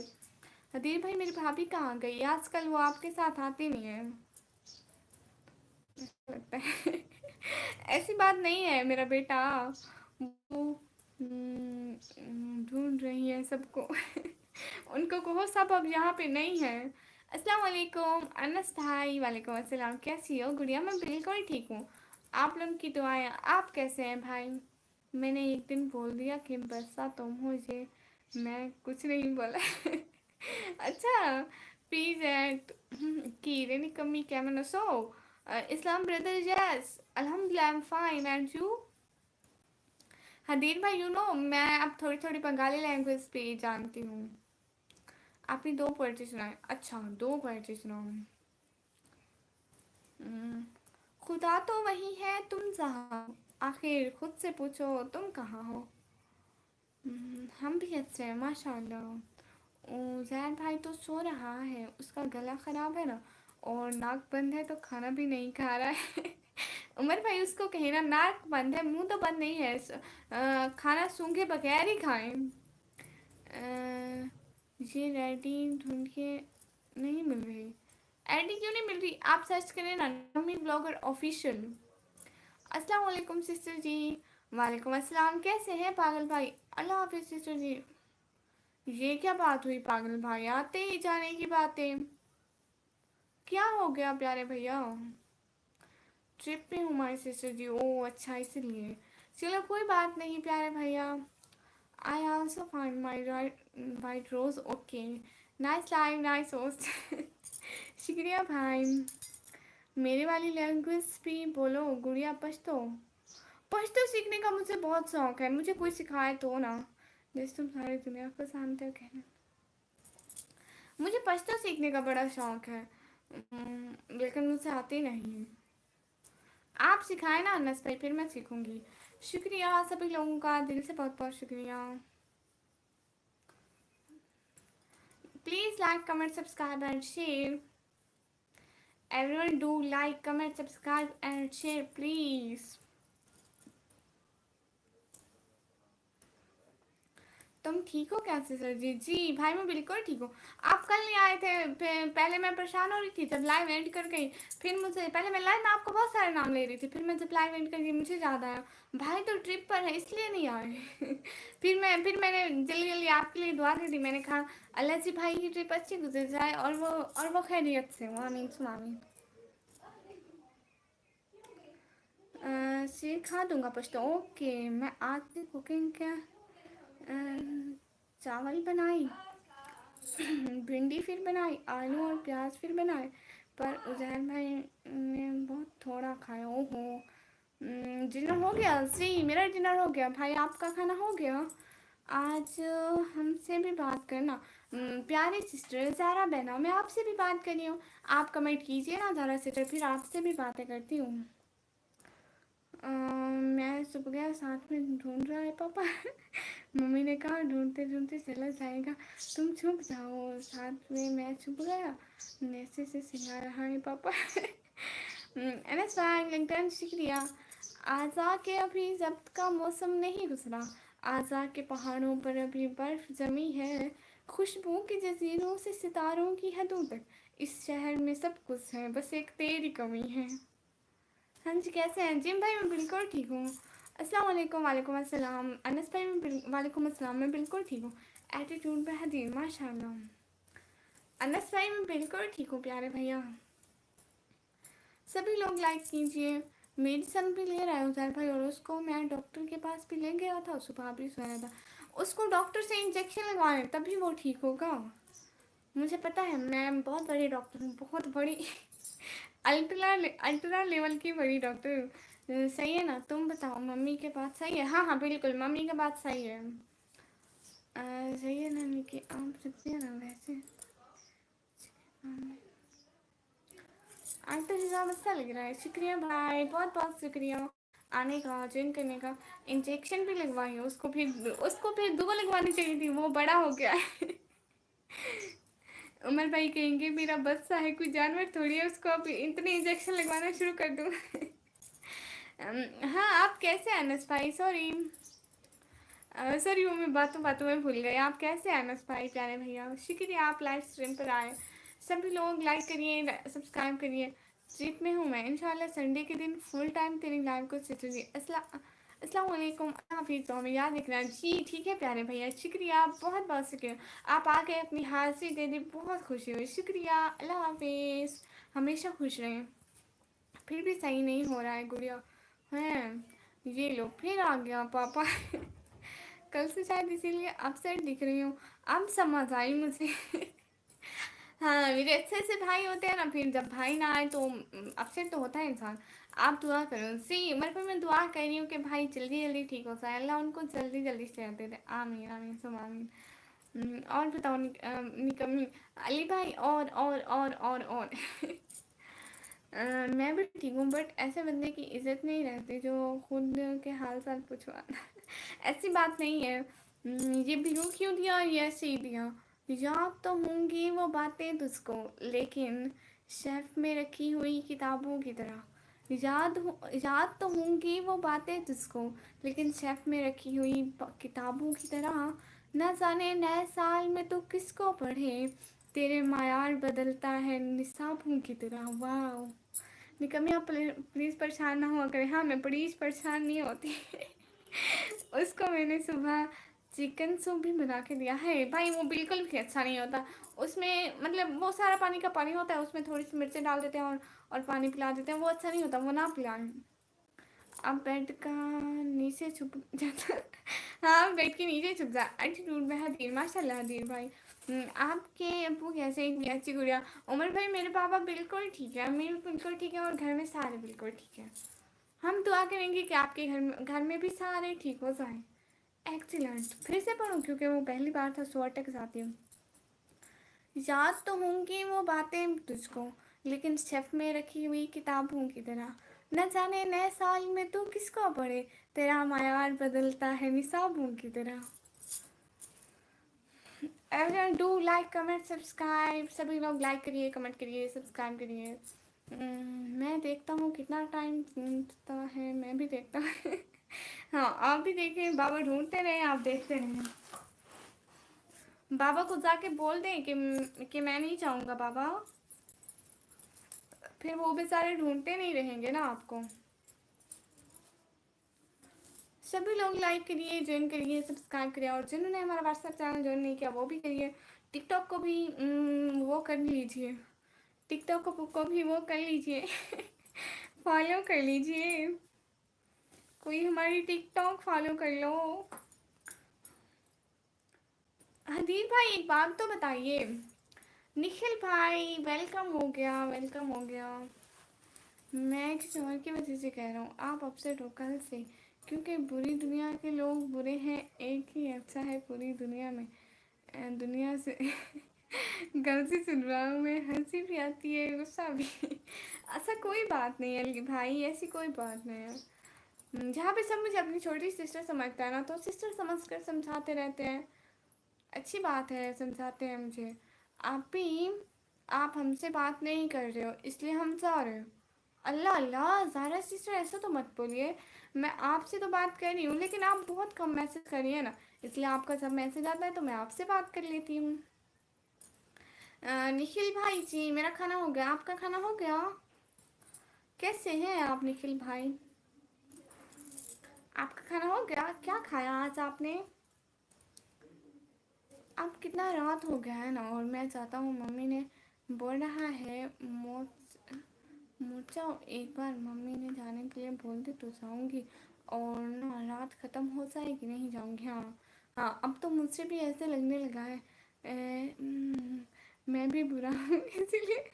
Speaker 1: हदीर भाई मेरी भाभी कहाँ गई आजकल, वो आपके साथ आती नहीं है लगता है। ऐसी बात नहीं है, मेरा बेटा वो ढूंढ रही है सबको। उनको कहो सब अब यहाँ पे नहीं है। अस्सलाम वालेकुम अनस भाई, वालेकुम अस्सलाम, कैसी हो गुड़िया? मैं बिल्कुल ठीक हूँ, आप लोगों की दुआएं। आप कैसे हैं भाई? मैंने एक दिन बोल दिया कि बरसा तुम हो, ये मैं कुछ नहीं बोला। अच्छा, present. Kire ni kami kemen so. Islam brother, yes. Alhamdulillah, I'm fine. And you? हदीर भाई, यू नो मैं अब थोड़ी थोड़ी बंगाली लैंग्वेज पे जानती हूँ। आपने दो पोएट्री सुनाए? अच्छा, दो पोएट्री सुनाओ। हम्म, खुदा तो वही है, तुम जहाँ हो, आखिर खुद से पूछो तुम कहाँ हो। हम भी अच्छे हैं माशाल्लाह। उज़ैर भाई तो सो रहा है, उसका गला ख़राब है ना, और नाक बंद है तो खाना भी नहीं खा रहा है। उमर भाई उसको कहे ना, नाक बंद है, मुंह तो बंद नहीं है, खाना सूंघे बगैर ही खाएं। ये रेडी ढूंढ के नहीं मिल रही। आईडी क्यों नहीं मिल रही? आप सर्च करें ना, मम्मी ब्लॉगर ऑफिशियल। अस्सलाम वालेकुम सिस्टर जी। वालेकुम अस्सलाम। कैसे हैं पागल भाई? अल्लाह हाफिज़ सिस्टर जी। ये क्या बात हुई पागल भाई, आते ही जाने की बातें? क्या हो गया प्यारे भैया? ट्रिप पे हूँ माई सिस्टर जी। ओ अच्छा, इसलिए। चलो कोई बात नहीं प्यारे भैया। I also find my right white rose. Okay, nice live, nice host. शुक्रिया भाई। मेरे वाली लैंग्वेज भी बोलो गुड़िया, पश्तो। पश्तो सीखने का मुझे बहुत शौक है, मुझे कोई सिखाए तो ना, जैसे तुम सारी दुनिया को जानते हो कहना। मुझे पश्तो सीखने का बड़ा शौक है, लेकिन मुझे आती नहीं। आप सिखाए ना अनस भाई, फिर मैं सीखूंगी। शुक्रिया सभी लोगों का, दिल से बहुत बहुत शुक्रिया। Please like comment subscribe and share. Everyone do like, comment, subscribe and share please. तुम ठीक हो कैसे सर जी? जी भाई मैं बिल्कुल ठीक हूँ। आप कल नहीं आए थे, पहले मैं परेशान हो रही थी जब लाइव एंड कर गई। फिर मुझे पहले मैं लाइव में आपको बहुत सारे नाम ले रही थी, फिर मैं जब लाइव एंड कर गई मुझे याद आया भाई तो ट्रिप पर है इसलिए नहीं आए। फिर मैंने जल्दी जल्दी आपके लिए दुआ कर दी। मैंने कहा अल्लाह जी भाई की ट्रिप अच्छी गुजर जाए और वो खैरियत से हो। आमीन सुन आमीन। सिखा दूंगा पश्तो। ओके, मैं आज से कुकिंग क्या चावल बनाई, भिंडी फिर बनाई, आलू और प्याज फिर बनाए, पर उजैर भाई ने बहुत थोड़ा खाया। ओहो। डिनर हो गया जी, मेरा डिनर हो गया भाई, आपका खाना हो गया? आज हमसे भी बात करना। प्यारी सिस्टर ज़ारा बहना, मैं आपसे भी बात कर रही हूँ। आप कमेंट कीजिए ना ज़ारा सिस्टर, फिर आपसे भी बातें करती हूँ। मैं सुबह गया, साथ में ढूंढ रहा है पापा। मम्मी ने कहा ढूंढते ढूंढते चला जाएगा, तुम छुप जाओ। साथ में मैं छुप गया, नेसे से सिला रहा है पापा। एनएस लिंक्डइन शुक्रिया। आज़ा के अभी जब्त का मौसम नहीं गुजरा, आज़ा के पहाड़ों पर अभी बर्फ जमी है, खुशबू की जजीरों से सितारों की हदों तक इस शहर में सब कुछ है, बस एक तेरी कमी है। हाँ जी, कैसे हैं जिम भाई? मैं बिल्कुल ठीक हूँ। अस्सलाम वालेकुम। वालेकुम अस्सलाम। अनस भाई वालेकुम अस्सलाम, मैं बिल्कुल ठीक हूँ। एटीट्यूड बेहतरीन माशाल्लाह। अनस भाई मैं बिल्कुल ठीक हूँ प्यारे भैया। सभी लोग लाइक कीजिए। मेडिसन भी ले रहा है उधर भाई, और उसको मैं डॉक्टर के पास भी ले गया था, सुबह भी सोया था। उसको डॉक्टर से इंजेक्शन लगवाने तभी वो ठीक होगा। मुझे पता है, मैं बहुत बड़ी डॉक्टर हूँ, बहुत बड़ी। अल्ट्रा लेवल की बड़ी डॉक्टर। सही है ना? तुम बताओ मम्मी के बात सही है? हाँ हाँ बिल्कुल, मम्मी का बात सही है। सही है ना निकी? आप सकते हैं ना वैसे। आज तो हिसाब अच्छा लग रहा है। शुक्रिया भाई, बहुत बहुत शुक्रिया आने का, ज्वाइन करने का। इंजेक्शन भी लगवाई, उसको फिर दो लगवानी चाहिए थी, वो बड़ा हो गया है। उमर भाई कहेंगे मेरा बच्चा है, कोई जानवर थोड़ी है, उसको अब इतने इंजेक्शन लगवाना शुरू कर दूँ। हाँ, आप कैसे हैं अनस भाई? सॉरी सॉरी, वो मैं बातों बातों में भूल गई। आप कैसे हैं अनस भाई प्यारे भैया? शुक्रिया आप लाइव स्ट्रीम पर आए। सभी लोग लाइक करिए, सब्सक्राइब करिए। ट्रिप में हूँ मैं, इंशाल्लाह संडे के दिन फुल टाइम तेरी लाइव को सीखूंगी। अस्सलाम वालेकुम, हाफिज़। तो हमें याद रखना जी। ठीक है प्यारे भैया, शुक्रिया, बहुत बहुत शुक्रिया। आप आके अपनी हाजिरी दे दी, बहुत खुशी हुई। शुक्रिया, अल्लाह हाफिज़। हमेशा खुश रहें। फिर भी सही नहीं हो रहा है गुड़िया, हैं। ये लो फिर आ गया पापा। कल से शायद इसीलिए अपसेट दिख रही हूँ। अब समझ आई मुझे। हाँ, मेरे अच्छे से भाई होते हैं ना, फिर जब भाई ना आए तो अपसेट तो होता है इंसान। आप दुआ करो, सी उम्र पर मैं दुआ कर रही हूँ कि भाई जल्दी जल्दी ठीक हो जाए, अल्लाह उनको जल्दी जल्दी से दे दे। आमीन आमीन सुम आमीन। और बताओ निकम्मी अली भाई। और मैं भी ठीक हूँ, बट ऐसे बंदे की इज्जत नहीं रहती जो खुद के हाल चाल पूछवा। ऐसी बात नहीं है। ये भिगो क्यों दिया, ये ऐसे ही दिया। याद तो होंगी वो बातें तुझको, लेकिन शेल्फ में रखी हुई किताबों की तरह। याद तो होंगी वो बातें तुझको, लेकिन शेल्फ में रखी हुई किताबों की तरह। न जाने नए साल में तो किसको पढ़े, तेरे मायार बदलता है निसाबों की तरह। वाह निकम्मी, आप प्लीज़ परेशान ना हुआ करें। हाँ, मैं प्लीज़ परेशान नहीं होती। उसको मैंने सुबह चिकन सूप भी बना के दिया है भाई, वो बिल्कुल भी अच्छा नहीं होता। उसमें मतलब वो सारा पानी का पानी होता है, उसमें थोड़ी सी मिर्चें डाल देते हैं और पानी पिला देते हैं, वो अच्छा नहीं होता, वो ना पिलाएं। अब बेड का नीचे छुप जाता। हाँ, बेड के नीचे छुप जा। एटीट्यूड में हदीर, माशाल्लाह हदीर भाई। आपके अब्बू कैसे हैं? अच्छी गुड़िया। उमर भाई मेरे पापा बिल्कुल ठीक है, अम्मी भी बिल्कुल ठीक है, और घर में सारे बिल्कुल ठीक है। हम दुआ करेंगे कि आपके घर में भी सारे ठीक हो जाएं। एक्सीलेंट। फिर से पढ़ूं क्योंकि वो पहली बार था, सो अटक जाती हूँ। याद तो होंगी वो बातें तुझको, लेकिन शेफ में रखी हुई किताबों की तरह। न जाने नए साल में तू किसको पढ़े, तेरा मायार बदलता है निसाबों की तरह। Everyone do like comment subscribe, सभी लोग लाइक करिए, कमेंट करिए, सब्सक्राइब करिए। मैं देखता हूँ कितना टाइम मिलता है, मैं भी देखता हूँ। हाँ, आप भी देखें, बाबा ढूंढते रहे, आप देखते रहें। बाबा को जाके बोल दें कि मैं नहीं चाहूँगा बाबा, फिर वो बेचारे ढूंढते नहीं रहेंगे ना आपको। सभी लोग लाइक करिए, ज्वाइन करिए, सब्सक्राइब करिए, और जिन्होंने हमारा व्हाट्सएप चैनल ज्वाइन नहीं किया वो भी करिए। टिकटॉक को भी वो कर लीजिए, टिकटॉक को भी वो कर लीजिए। फॉलो कर लीजिए, कोई हमारी टिकटॉक फॉलो कर लो। हदीर भाई एक बात तो बताइए। निखिल भाई वेलकम हो गया, वेलकम हो गया। मैं किसी और की वजह से कह रहा हूँ, आप अपसेट हो कल से, क्योंकि बुरी दुनिया के लोग बुरे हैं, एक ही अच्छा है पूरी दुनिया में। दुनिया से गलती सुन रहा हूँ मैं, हंसी भी आती है, गुस्सा भी। ऐसा कोई बात नहीं है भाई, ऐसी कोई बात नहीं है। जहाँ पे सब मुझे अपनी छोटी सिस्टर समझता है ना, तो सिस्टर समझ कर समझाते रहते हैं। अच्छी बात है, समझाते हैं मुझे। आप भी, आप हमसे बात नहीं कर रहे हो इसलिए हम जा रहे हो। अल्लाह अल्लाह ज़ारा सिस्टर, ऐसा तो मत बोलिए। मैं आपसे तो बात कर रही हूँ, लेकिन आप बहुत कम मैसेज करिए ना, इसलिए आपका जब मैसेज आता है तो मैं आपसे बात कर लेती हूँ। निखिल भाई जी, मेरा खाना हो गया, आपका खाना हो गया? कैसे हैं आप निखिल भाई? आपका खाना हो गया? क्या खाया आज आपने? अब कितना रात हो गया है ना, और मैं चाहता हूँ, मम्मी ने बोल रहा है मोचा, एक बार मम्मी ने जाने के लिए बोल दे तो जाऊंगी, और ना रात ख़त्म हो जाएगी नहीं जाऊंगी। हाँ हाँ, अब तो मुझसे भी ऐसे लगने लगा है। मैं भी बुरा हूँ इसीलिए।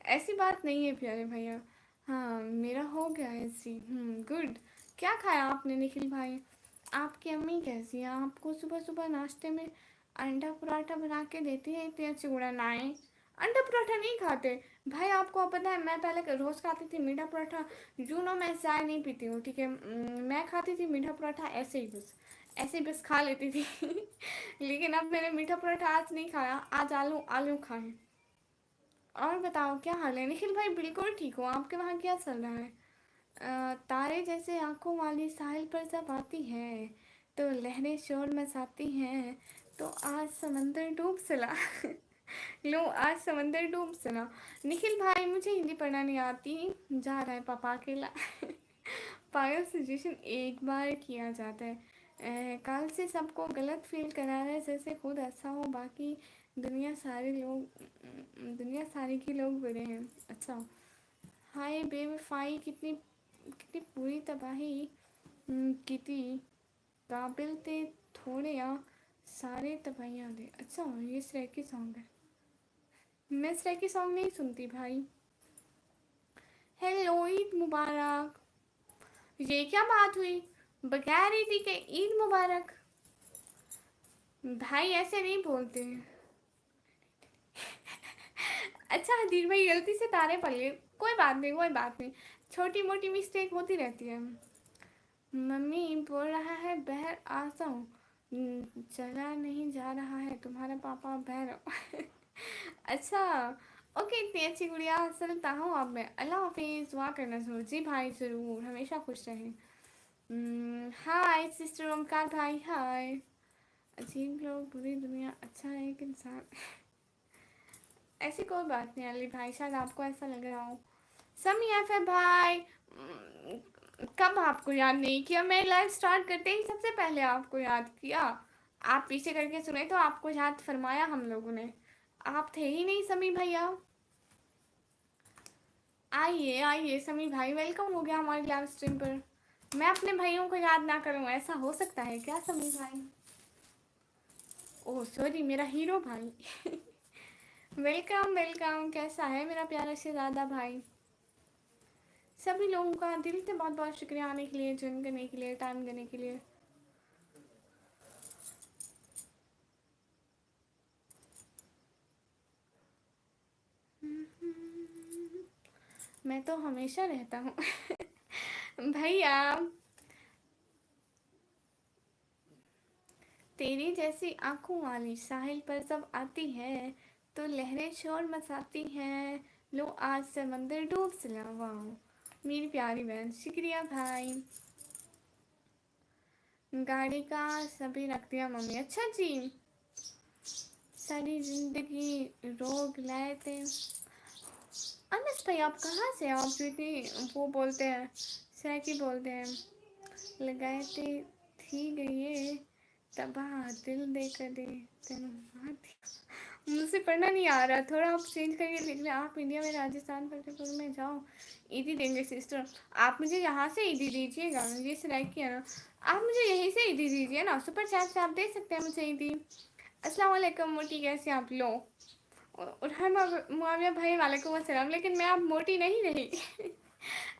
Speaker 1: ऐसी बात नहीं है प्यारे भैया। हाँ, मेरा हो गया है ऐसी। गुड। क्या खाया आपने निखिल भाई? आपकी अम्मी कैसी है? आपको सुबह सुबह नाश्ते में अंडा पराठा बना के देती है, इतनी अच्छी गुड़ा नाए। अंडा पराठा नहीं खाते भाई, आपको पता है मैं पहले रोज़ खाती थी मीठा पराठा। यू नो मैं चाय नहीं पीती हूँ, ठीक है। मैं खाती थी मीठा पराठा ऐसे ही बस, ऐसे ही बस खा लेती थी। लेकिन अब मैंने मीठा पराठा आज नहीं खाया, आज आलू आलू खाए। और बताओ क्या हाल है निखिल भाई? बिल्कुल ठीक हो, आपके वहाँ क्या चल रहा है? तारे जैसे आंखों वाली साहिल पर जब आती है, तो लहरें शोर मचाती हैं, तो आज समंदर डूब चला। लो आज समंदर डूब चला। निखिल भाई मुझे हिंदी पढ़ना नहीं आती, जा रहा है पापा अकेला। पायल सजेशन एक बार किया जाता है। कल से सबको गलत फील करा रहा है, जैसे खुद अच्छा हो, बाकी दुनिया सारी के लोग बुरे हैं। अच्छा, हाय बेवफाई कितनी कितनी पूरी तबाही की थी, काबिल थे थोड़े या सारे तबाहियाँ दे। अच्छा, ये श्रेय की सॉन्ग है। मैं श्रेय की सॉन्ग नहीं सुनती भाई। हेलो, ईद मुबारक। ये क्या बात हुई, बगैर ईदी के ईद मुबारक? भाई ऐसे नहीं बोलते हैं। अच्छा हदीर भाई, गलती से तारे पड़ गए, कोई बात नहीं, कोई बात नहीं, छोटी मोटी मिस्टेक होती रहती है। मम्मी बोल रहा है बहर आ जाऊँ, चला नहीं जा रहा है तुम्हारा पापा बहर। अच्छा, ओके, इतनी अच्छी गुड़िया चलता हूँ अब मैं। अल्लाह हाफिज़, दुआ करना ज़रूर। जी भाई ज़रूर, हमेशा खुश रहें। हाय सिस्टर ओमकार भाई, हाय। अजीब लोग, बुरी दुनिया, अच्छा है एक इंसान। ऐसी कोई बात नहीं अली भाई, शायद आपको ऐसा लग रहा हो। समी एफ भाई, कब आपको याद नहीं किया? मैं लाइव स्टार्ट करते ही सबसे पहले आपको याद किया। आप पीछे करके सुने तो आपको याद फरमाया हम लोगों ने, आप थे ही नहीं समी भैया। आइए आइए समी भाई, वेलकम हो गया हमारी लाइव स्ट्रीम पर। मैं अपने भाइयों को याद ना करूं, ऐसा हो सकता है क्या समी भाई? ओह सॉरी, मेरा हीरो भाई। वेलकम वेलकम, कैसा है मेरा प्यारा शहजादा भाई? सभी लोगों का दिल से बहुत बहुत शुक्रिया आने के लिए, ज्वाइन करने के लिए, टाइम देने के लिए। मैं तो हमेशा रहता हूँ। भैया, तेरी जैसी आंखों वाली साहिल पर जब आती है तो लहरें शोर मचाती हैं। लो आज समंदर डूब चला, वाह मेरी प्यारी बहन, शुक्रिया भाई। गाड़ी का सभी रख दिया मम्मी, अच्छा जी। सारी जिंदगी रोग लाए थे। अनस भाई आप कहाँ से, आप जो इतनी वो बोलते हैं, सैकी बोलते हैं, लगाए थे थी गई तबाह दिल दे कर दे तेनू मार दिया। मुझसे पढ़ना नहीं आ रहा, थोड़ा आप चेंज करके लिख लें। आप इंडिया में राजस्थान फतेहपुर में जाओ, ईदी देंगे सिस्टर। आप मुझे यहाँ से ईदी दीजिएगा, ये सिलेक्ट किया ना, आप मुझे यहीं से ईदी दीजिए ना, सुपर चैट से आप दे सकते हैं मुझे ईदी। अस्सलाम वालेकुम मोटी, कैसे आप लो? और हर मुआविया भाई वालेकुम अस्सलाम, लेकिन मैं आप मोटी नहीं रही।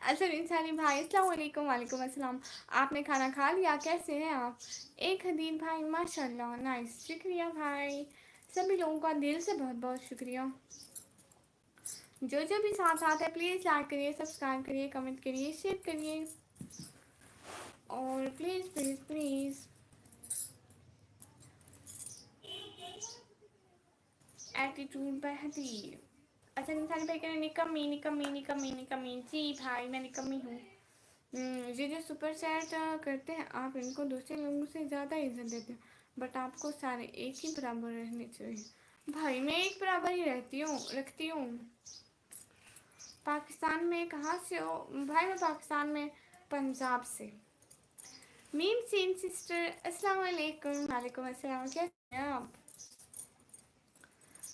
Speaker 1: असर इंसानी भाई, अस्सलाम वालेकुम। वालेकुम अस्सलाम। आपने खाना खा लिया, कैसे हैं आप? एक हदीन भाई, माशाल्लाह, नाइस, शुक्रिया भाई। सभी लोगों का दिल से बहुत बहुत शुक्रिया। जो जो भी साथ साथ है प्लीज़ लाइक करिए, सब्सक्राइब करिए, कमेंट करिए, शेयर करिए, और please please please attitude by हदीर। अच्छा इंसानी भाई कह रहे निकम्मी निकम्मी निकम्मी निकम्मी, जी भाई मैं निकम्मी हूँ। ये जो सुपर चैट करते हैं आप, इनको दूसरे लोगों से ज़्यादा इज्जत देते हैं, बट आपको सारे एक ही बराबर रहने चाहिए। भाई मैं एक बराबर ही रखती हूँ। पाकिस्तान में कहाँ से हो भाई? मैं पाकिस्तान में पंजाब से। मीम सीन सिस्टर, अस्सलाम वालेकुम। वालेकुम अस्सलाम, कैसे हैं आप?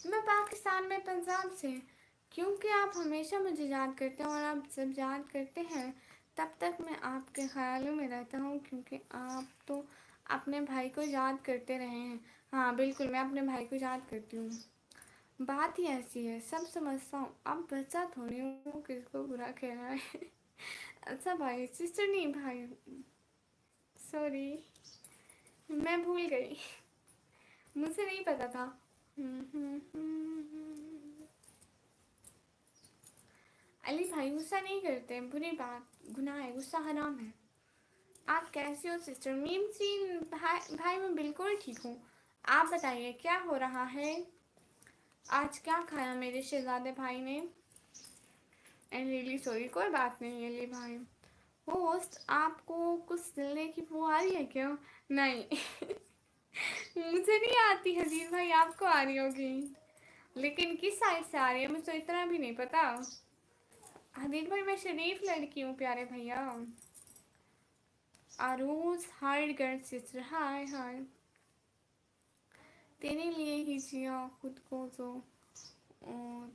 Speaker 1: मैं पाकिस्तान में पंजाब से, क्योंकि आप हमेशा मुझे याद करते हैं, और आप जब याद करते हैं तब तक मैं आपके ख्यालों में रहता हूँ, क्योंकि आप तो अपने भाई को याद करते रहे हैं। हाँ बिल्कुल, मैं अपने भाई को याद करती हूँ। बात ही ऐसी है, सब समझता हूँ, अब बच्चा थोड़ी हूँ किसको बुरा कहना है। अच्छा भाई, सिस्टर नहीं भाई, सॉरी, मैं भूल गई, मुझे नहीं पता था। अली भाई गुस्सा नहीं करते, बुरी बात, गुनाह है, गुस्सा हराम है। आप कैसे हो सिस्टर? मीम सीन भाई मैं बिल्कुल ठीक हूँ। आप बताइए क्या हो रहा है? आज क्या खाया मेरे शहजादे भाई ने? एंड रियली सॉरी, कोई बात नहीं अली भाई। होस्ट, आपको कुछ दिलने की वो आ रही है क्या? नहीं। मुझे नहीं आती हदीर भाई, आपको आ रही होगी, लेकिन किस साइड से आ रही है मुझे तो इतना भी नहीं पता। हदीर भाई मैं शरीफ लड़की हूँ प्यारे भैया। आरूज हार्ड गर्ल सिस्टर, हाय हाय। तेरे लिए ही जिया खुद को जो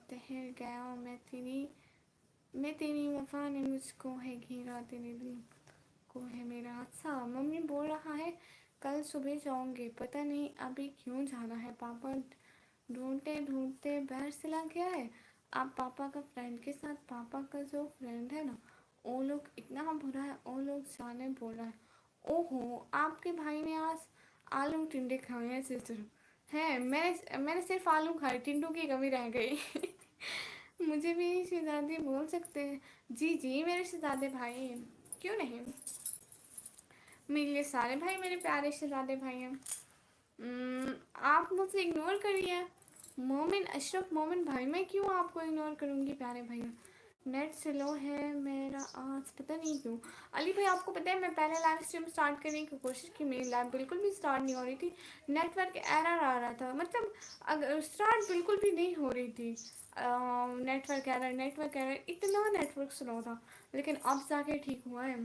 Speaker 1: तहर गया मैं तेरी मैं तेरी वफा ने मुझको है घेरा, तेरे दिल को है मेरा। अच्छा, मम्मी बोल रहा है कल सुबह जाऊंगे, पता नहीं अभी क्यों जाना है। पापा ढूंढते ढूंढते बाहर चला गया है। आप पापा का फ्रेंड के साथ, पापा का जो फ्रेंड है ना, वो लोग इतना बुरा है, वो लोग जाने बोल रहा है। ओहो, आपके भाई ने आज आलू टिंडे खाए हैं सिस्टर। है, मैंने सिर्फ आलू खाए, टिंडों की कमी रह गई। मुझे भी शहजादी बोल सकते हैं। जी जी मेरे शहजादे भाई, क्यों नहीं, मेरे लिए सारे भाई मेरे प्यारे शहजादे भाई हैं। आप मुझसे इग्नोर करिए। मोमिन अशरफ मोमिन भाई, मैं क्यों आपको इग्नोर करूंगी प्यारे भैया। नेट स्लो है मेरा आज, पता नहीं क्यों। अली भाई, आपको पता है मैं पहले लाइव स्ट्रीम स्टार्ट करने की कोशिश की, मेरी लाइव बिल्कुल भी स्टार्ट नहीं हो रही थी। नेटवर्क एरर आ रहा था, मतलब अगर स्टार्ट बिल्कुल भी नहीं हो रही थी। नेटवर्क एरर, इतना नेटवर्क स्लो था। लेकिन अब जाके ठीक हुआ है।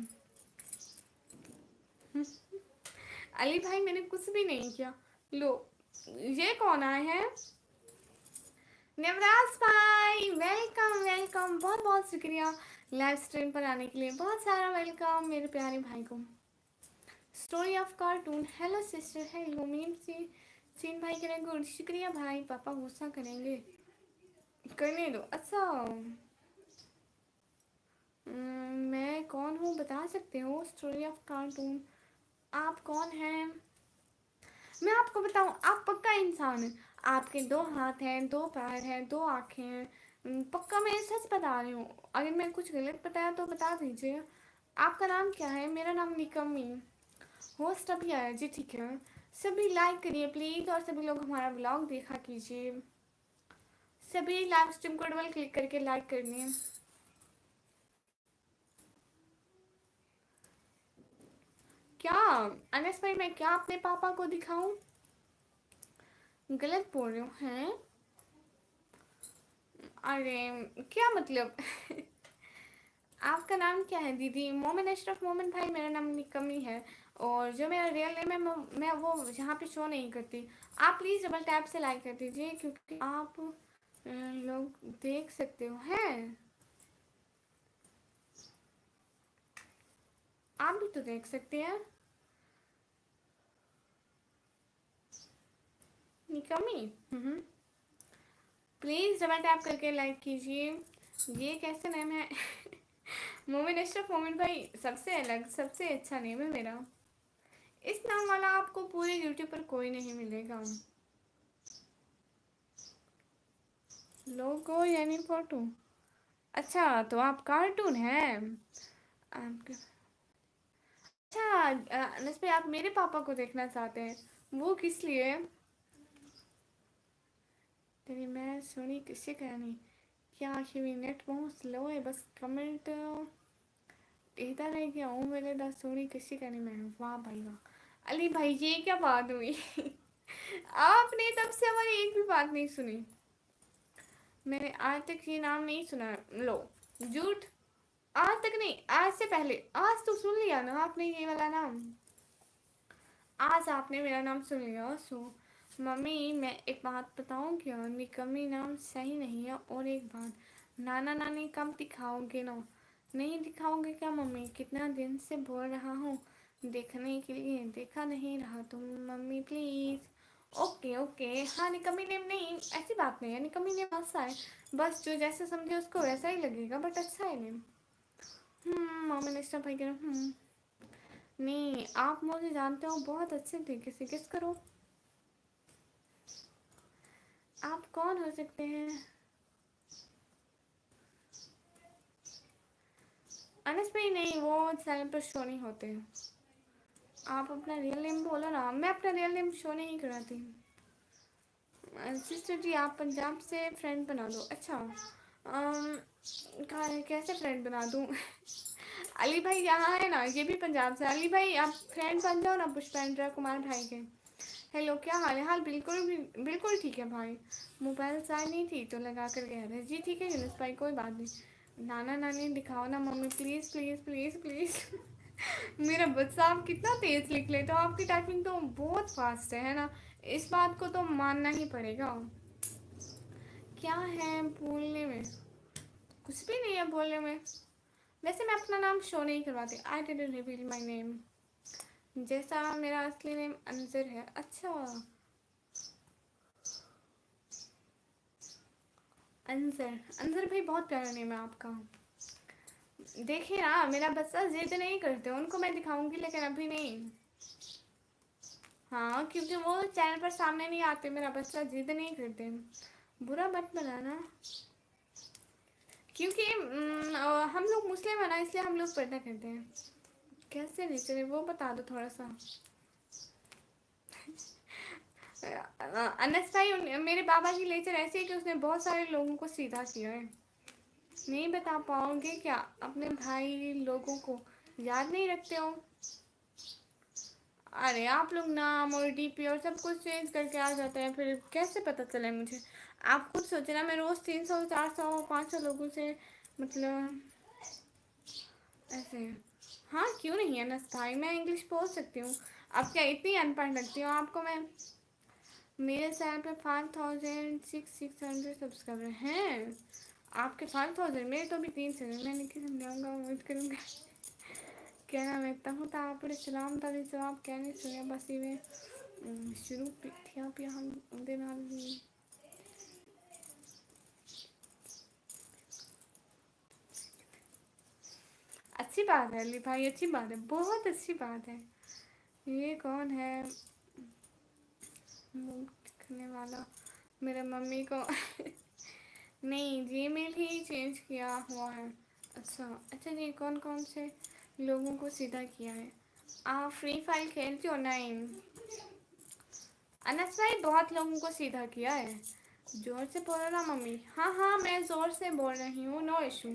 Speaker 1: अली भाई, मैंने कुछ भी नहीं किया। लो, ये कौन आए हैं। नवराज भाई, वेलकम वेलकम, बहुत बहुत शुक्रिया लाइव स्ट्रीम पर आने के लिए, बहुत सारा वेलकम मेरे प्यारे भाई को। Story of cartoon, hello sister, hello मीम सी। चीन भाई कह रहे गुड, शुक्रिया भाई, पापा गुस्सा करेंगे। करने दो। अच्छा, मैं कौन हूँ बता सकते हो। स्टोरी ऑफ कार्टून, आप कौन हैं। मैं आपको बताऊं, आप पक्का इंसान हैं। आपके दो हाथ हैं, दो पैर हैं, दो आँखें हैं। पक्का मैं सच बता रही हूँ। अगर मैं कुछ गलत बताया तो बता दीजिए। आपका नाम क्या है। मेरा नाम निकम्मी। होस्ट अभी आया जी, ठीक है। सभी लाइक करिए प्लीज़, और सभी लोग हमारा ब्लॉग देखा कीजिए। सभी लाइव स्ट्रीम को डबल क्लिक करके लाइक करनी। क्या अनस भाई, मैं क्या अपने पापा को दिखाऊं। गलत बोल रहे हो हैं। अरे, क्या मतलब। आपका नाम क्या है दीदी। मोमिन अशरफ मोमिन भाई, मेरा नाम निकमी है। और जो मेरा रियल नेम है मैं वो यहाँ पे शो नहीं करती। आप प्लीज़ डबल टैप से लाइक कर दीजिए, क्योंकि आप लोग देख सकते हो हैं। आप भी तो देख सकते हैं। निकमी, प्लीज़ डबल टैप करके लाइक कीजिए। ये कैसे नेम है। मोमिन अशरफ मोमिन भाई, सबसे अलग सबसे अच्छा नेम है मेरा। इस नाम वाला आपको पूरे यूट्यूब पर कोई नहीं मिलेगा। लोगो यानी फोटो। अच्छा, तो आप कार्टून हैं। आपका, अच्छा, अनस भाई, आप मेरे पापा को देखना चाहते हैं। वो किस लिए। तेरी मैं सुनी किससे कहनी। क्या आखिर नेट बहुत स्लो है, बस कमेंट देता रह गया हूँ। मेरे दस सोनी किससे कहनी मैं। वाह भाई वाह। अली भाई, ये क्या बात हुई। आपने तब से हमारी एक भी बात नहीं सुनी। मैंने आज तक ये नाम नहीं सुना। लो, झूठ। आज तक नहीं, आज से पहले, आज तो सुन लिया ना आपने ये वाला नाम। आज आपने मेरा नाम सुन लिया। सो मम्मी, मैं एक बात बताऊँ क्या, निकम्मी नाम सही नहीं है। और एक बात, नाना नानी कब दिखाओगे ना। नहीं दिखाओगे क्या मम्मी, कितना दिन से बोल रहा हूँ देखने के लिए, देखा नहीं रहा तुम मम्मी प्लीज़। ओके ओके, हाँ निकम्मी नेम नहीं, ऐसी बात नहीं है, निकम्मी नेम अच्छा है। बस जो जैसे समझे उसको वैसा ही लगेगा, बट अच्छा है नेम। मामा ने भाई कह रहे। नहीं, आप मुझे जानते हो बहुत अच्छे तरीके से, गेस करो आप कौन हो सकते हैं। अनस भाई नहीं, वो चैनल पर शो नहीं होते। आप अपना रियल नेम बोलो ना, मैं अपना रियल नेम शो नहीं कराती। सिस्टर जी, आप पंजाब से फ्रेंड बना दो। अच्छा, कैसे फ्रेंड बना दूँ। अली भाई यहाँ है ना, ये भी पंजाब से। अली भाई, आप फ्रेंड बन जाओ ना पुष्पेंद्र कुमार भाई के। हेलो, क्या हाल है। हाल बिल्कुल भी बिल्कुल ठीक है भाई। मोबाइल चार्ज नहीं थी तो लगा कर गया था जी। ठीक है यूनुस भाई, कोई बात नहीं। नाना नानी दिखाओ ना mummy, please please please please. मेरा बच्चा, आप कितना तेज़ लिख लेते हो। आपकी टाइपिंग तो बहुत फास्ट है ना। इस बात को तो मानना ही पड़ेगा। क्या है बोलने में। कुछ भी नहीं है बोलने में। वैसे मैं अपना नाम शो नहीं करवाती, I didn't reveal my name. जैसा मेरा असली नेम अंजर है। अच्छा, अंजर। अंजर भाई बहुत प्यारा नेम है आपका। देखिए ना, मेरा बच्चा जिद नहीं करते, उनको मैं दिखाऊंगी लेकिन अभी नहीं। हाँ, क्योंकि वो चैनल पर सामने नहीं आते, मेरा बच्चा जिद नहीं करते। बुरा मत बनाना, क्योंकि हम लोग मुस्लिम है ना, इसलिए हम लोग पर्दा करते हैं। कैसे नहीं चले वो बता दो थोड़ा सा। अनस भाई, मेरे बाबा की नेचर ऐसी है कि उसने बहुत सारे लोगों को सीधा किया है। नहीं बता पाओगे क्या? अपने भाई लोगों को याद नहीं रखते हो? अरे आप लोग नाम और डीपी और सब कुछ चेंज करके आ जाते हैं, फिर कैसे पता चले मुझे? आप खुद सोचे ना, मैं रोज़ 300 400 500 लोगों से, मतलब ऐसे। हाँ क्यों नहीं है नस भाई, मैं इंग्लिश बोल सकती हूँ। अब क्या इतनी अनपढ़ लगती हूँ आपको मैं? मेरे चैनल पे 5600 सब्सक्राइबर हैं। आपके 5000, मेरे तो भी 300 मैं नहीं समझाऊंगा, मत करूँगा। क्या नाम है तहु तापड़े सलाम ताली जवाब कहने सुनिया बस इवे शुरू थिया पिया हम उनके नाल ही। अच्छी बात है अली भाई, अच्छी बात है, बहुत अच्छी बात है। ये कौन है मुंह दिखने वाला? मेरे मम्मी को नहीं, जीमेल ही चेंज किया हुआ है। अच्छा अच्छा जी, कौन कौन से लोगों को सीधा किया है? आप फ्री फायर खेलते हो? नहीं। अनस भाई बहुत लोगों को सीधा किया है। जोर से बोलो ना मम्मी। हाँ हाँ, मैं जोर से बोल रही हूँ, नो इशू।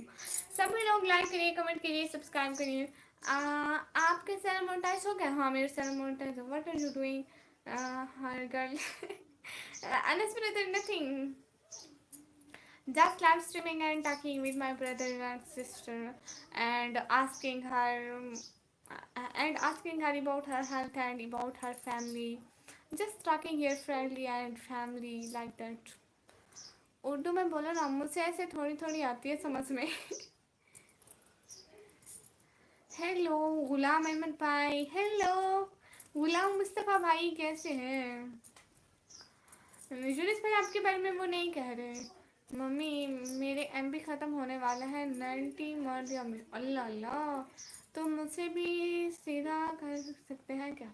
Speaker 1: सभी लोग लाइक करिए, कमेंट करिए, सब्सक्राइब करिए। आपके चैनल मोनेटाइज हो गया? हाँ मेरे चैनल मोनेटाइज हो। What are you doing her girl? Anas brother nothing, just live streaming and talking with my brother and sister, and asking her about her health and about her family. Just talking here friendly and family like that. Urdu में बोलो ना, मुझसे ऐसे थोड़ी थोड़ी आती है समझ में। हेलो गुलाम अहमद भाई, हेलो गुलाम मुस्तफ़ा भाई, कैसे हैं? जुलिस भाई आपके बारे में वो नहीं कह रहे। मम्मी मेरे एमबी ख़त्म होने वाला है, 90 मर दिया मैं। अल्लाह अल्लाह, तो मुझसे भी सीधा कर सकते हैं क्या?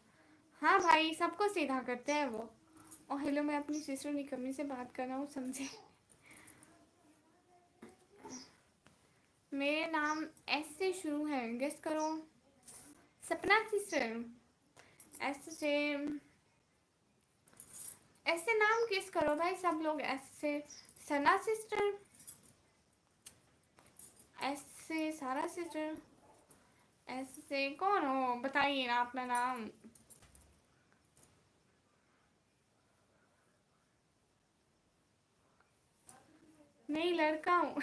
Speaker 1: हाँ भाई, सबको सीधा करते हैं वो। और हेलो, मैं अपनी सिस्टर निकम्मी से बात कर रहा हूँ, समझे? मेरे नाम एस से शुरू है, गेस करो। सपना सिस्टर। एस से, ऐसे नाम किस करो भाई, सब लोग ऐसे। सना सिस्टर, ऐसे सारा सिस्टर, ऐसे कौन हो बताइए ना अपना नाम। नहीं लड़का हूँ।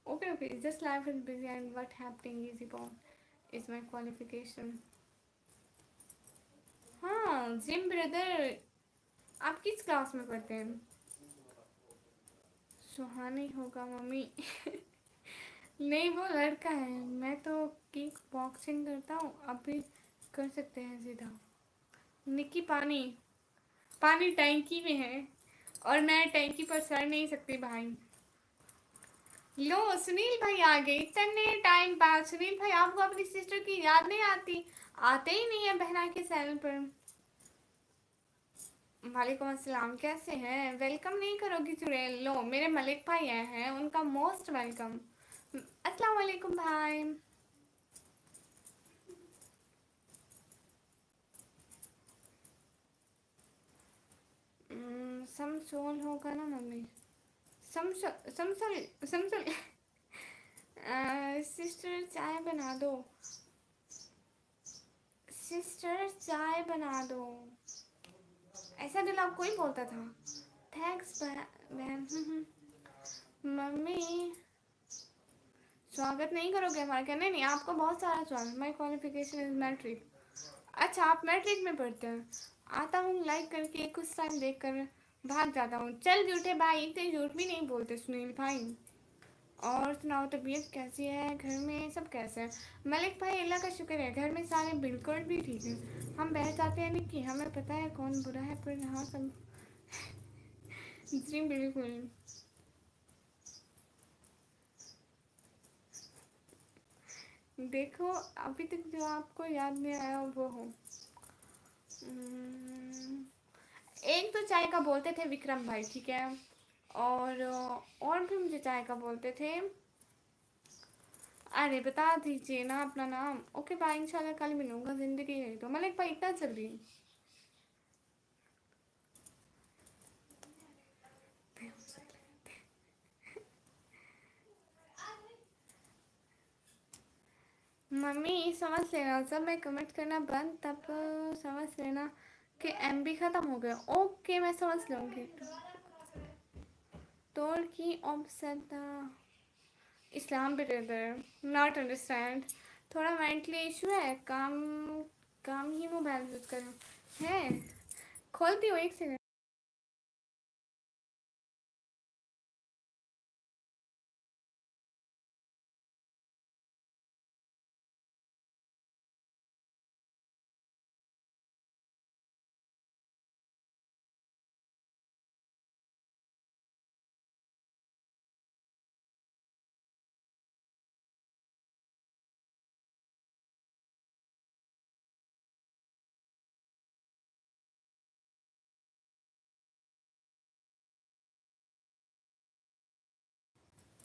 Speaker 1: Okay okay, just life is busy and what happening is about is my qualification. हाँ जिम ब्रदर, आप किस क्लास में पढ़ते हैं? सुहानी होगा मम्मी। नहीं वो लड़का है, मैं तो किक बॉक्सिंग करता हूँ, आप भी कर सकते हैं सीधा। निक्की पानी, पानी टैंकी में है और मैं टैंकी पर सर नहीं सकती भाई। लो सुनील भाई आ गए इतने टाइम बाद। सुनील भाई आपको अपनी सिस्टर की याद नहीं आती? आते ही नहीं है बहना के चैनल पर। वालेकुम अस्सलाम, कैसे हैं? वेलकम नहीं करोगी चुड़ैल? लो मेरे मलिक भाई आए हैं, उनका मोस्ट वेलकम। अस्सलाम वालेकुम भाई। समसोल होगा ना मम्मी? समसोल समसोल समसोल। सिस्टर चाय बना दो, सिस्टर चाय बना दो, ऐसा दिलाव कोई बोलता था। थैंक्स बहन। मम्मी स्वागत नहीं करोगे हमारा क्या? नहीं नहीं, आपको बहुत सारा स्वागत। My qualification is matric. अच्छा आप मैट्रिक में पढ़ते हैं? आता हूँ लाइक करके, कुछ टाइम देख कर भाग जाता हूँ। चल झूठे भाई, इतने झूठ भी नहीं बोलते सुनील भाई। اور سناؤ تبیعت کیسی ہے؟ گھر میں سب کیسے ہیں؟ ملک بھائی اللہ کا شکر ہے گھر میں سارے بالکل بھی ٹھیک ہیں. ہم بہت آتے ہیں نہیں کہ ہمیں پتہ ہے کون برا ہے پر یہاں سب جی بالکل. دیکھو ابھی تک جو آپ کو یاد نہیں آیا وہ ہو. ایک تو چائے کا بولتے تھے وکرم بھائی ٹھیک ہے. اور بھی مجھے چائے کا بولتے تھے. ارے بتا دیجیے نا اپنا نام. اوکے بھائی ان شاء اللہ کل ملوں گا زندگی ہے تو ملک بھائی اتنا جلدی. ممی سمجھ لینا جب میں کمنٹ کرنا بند تب سمجھ لینا کہ ایم بی ختم ہو گیا. اوکے میں سمجھ لوں گی. توڑ کی آبسدا اسلام بردر ناٹ انڈرسٹینڈ. تھوڑا مینٹلی ایشو ہے کام ہی موبائل یوز کروں ہے. کھولتی ہوں ایک سیکنڈ.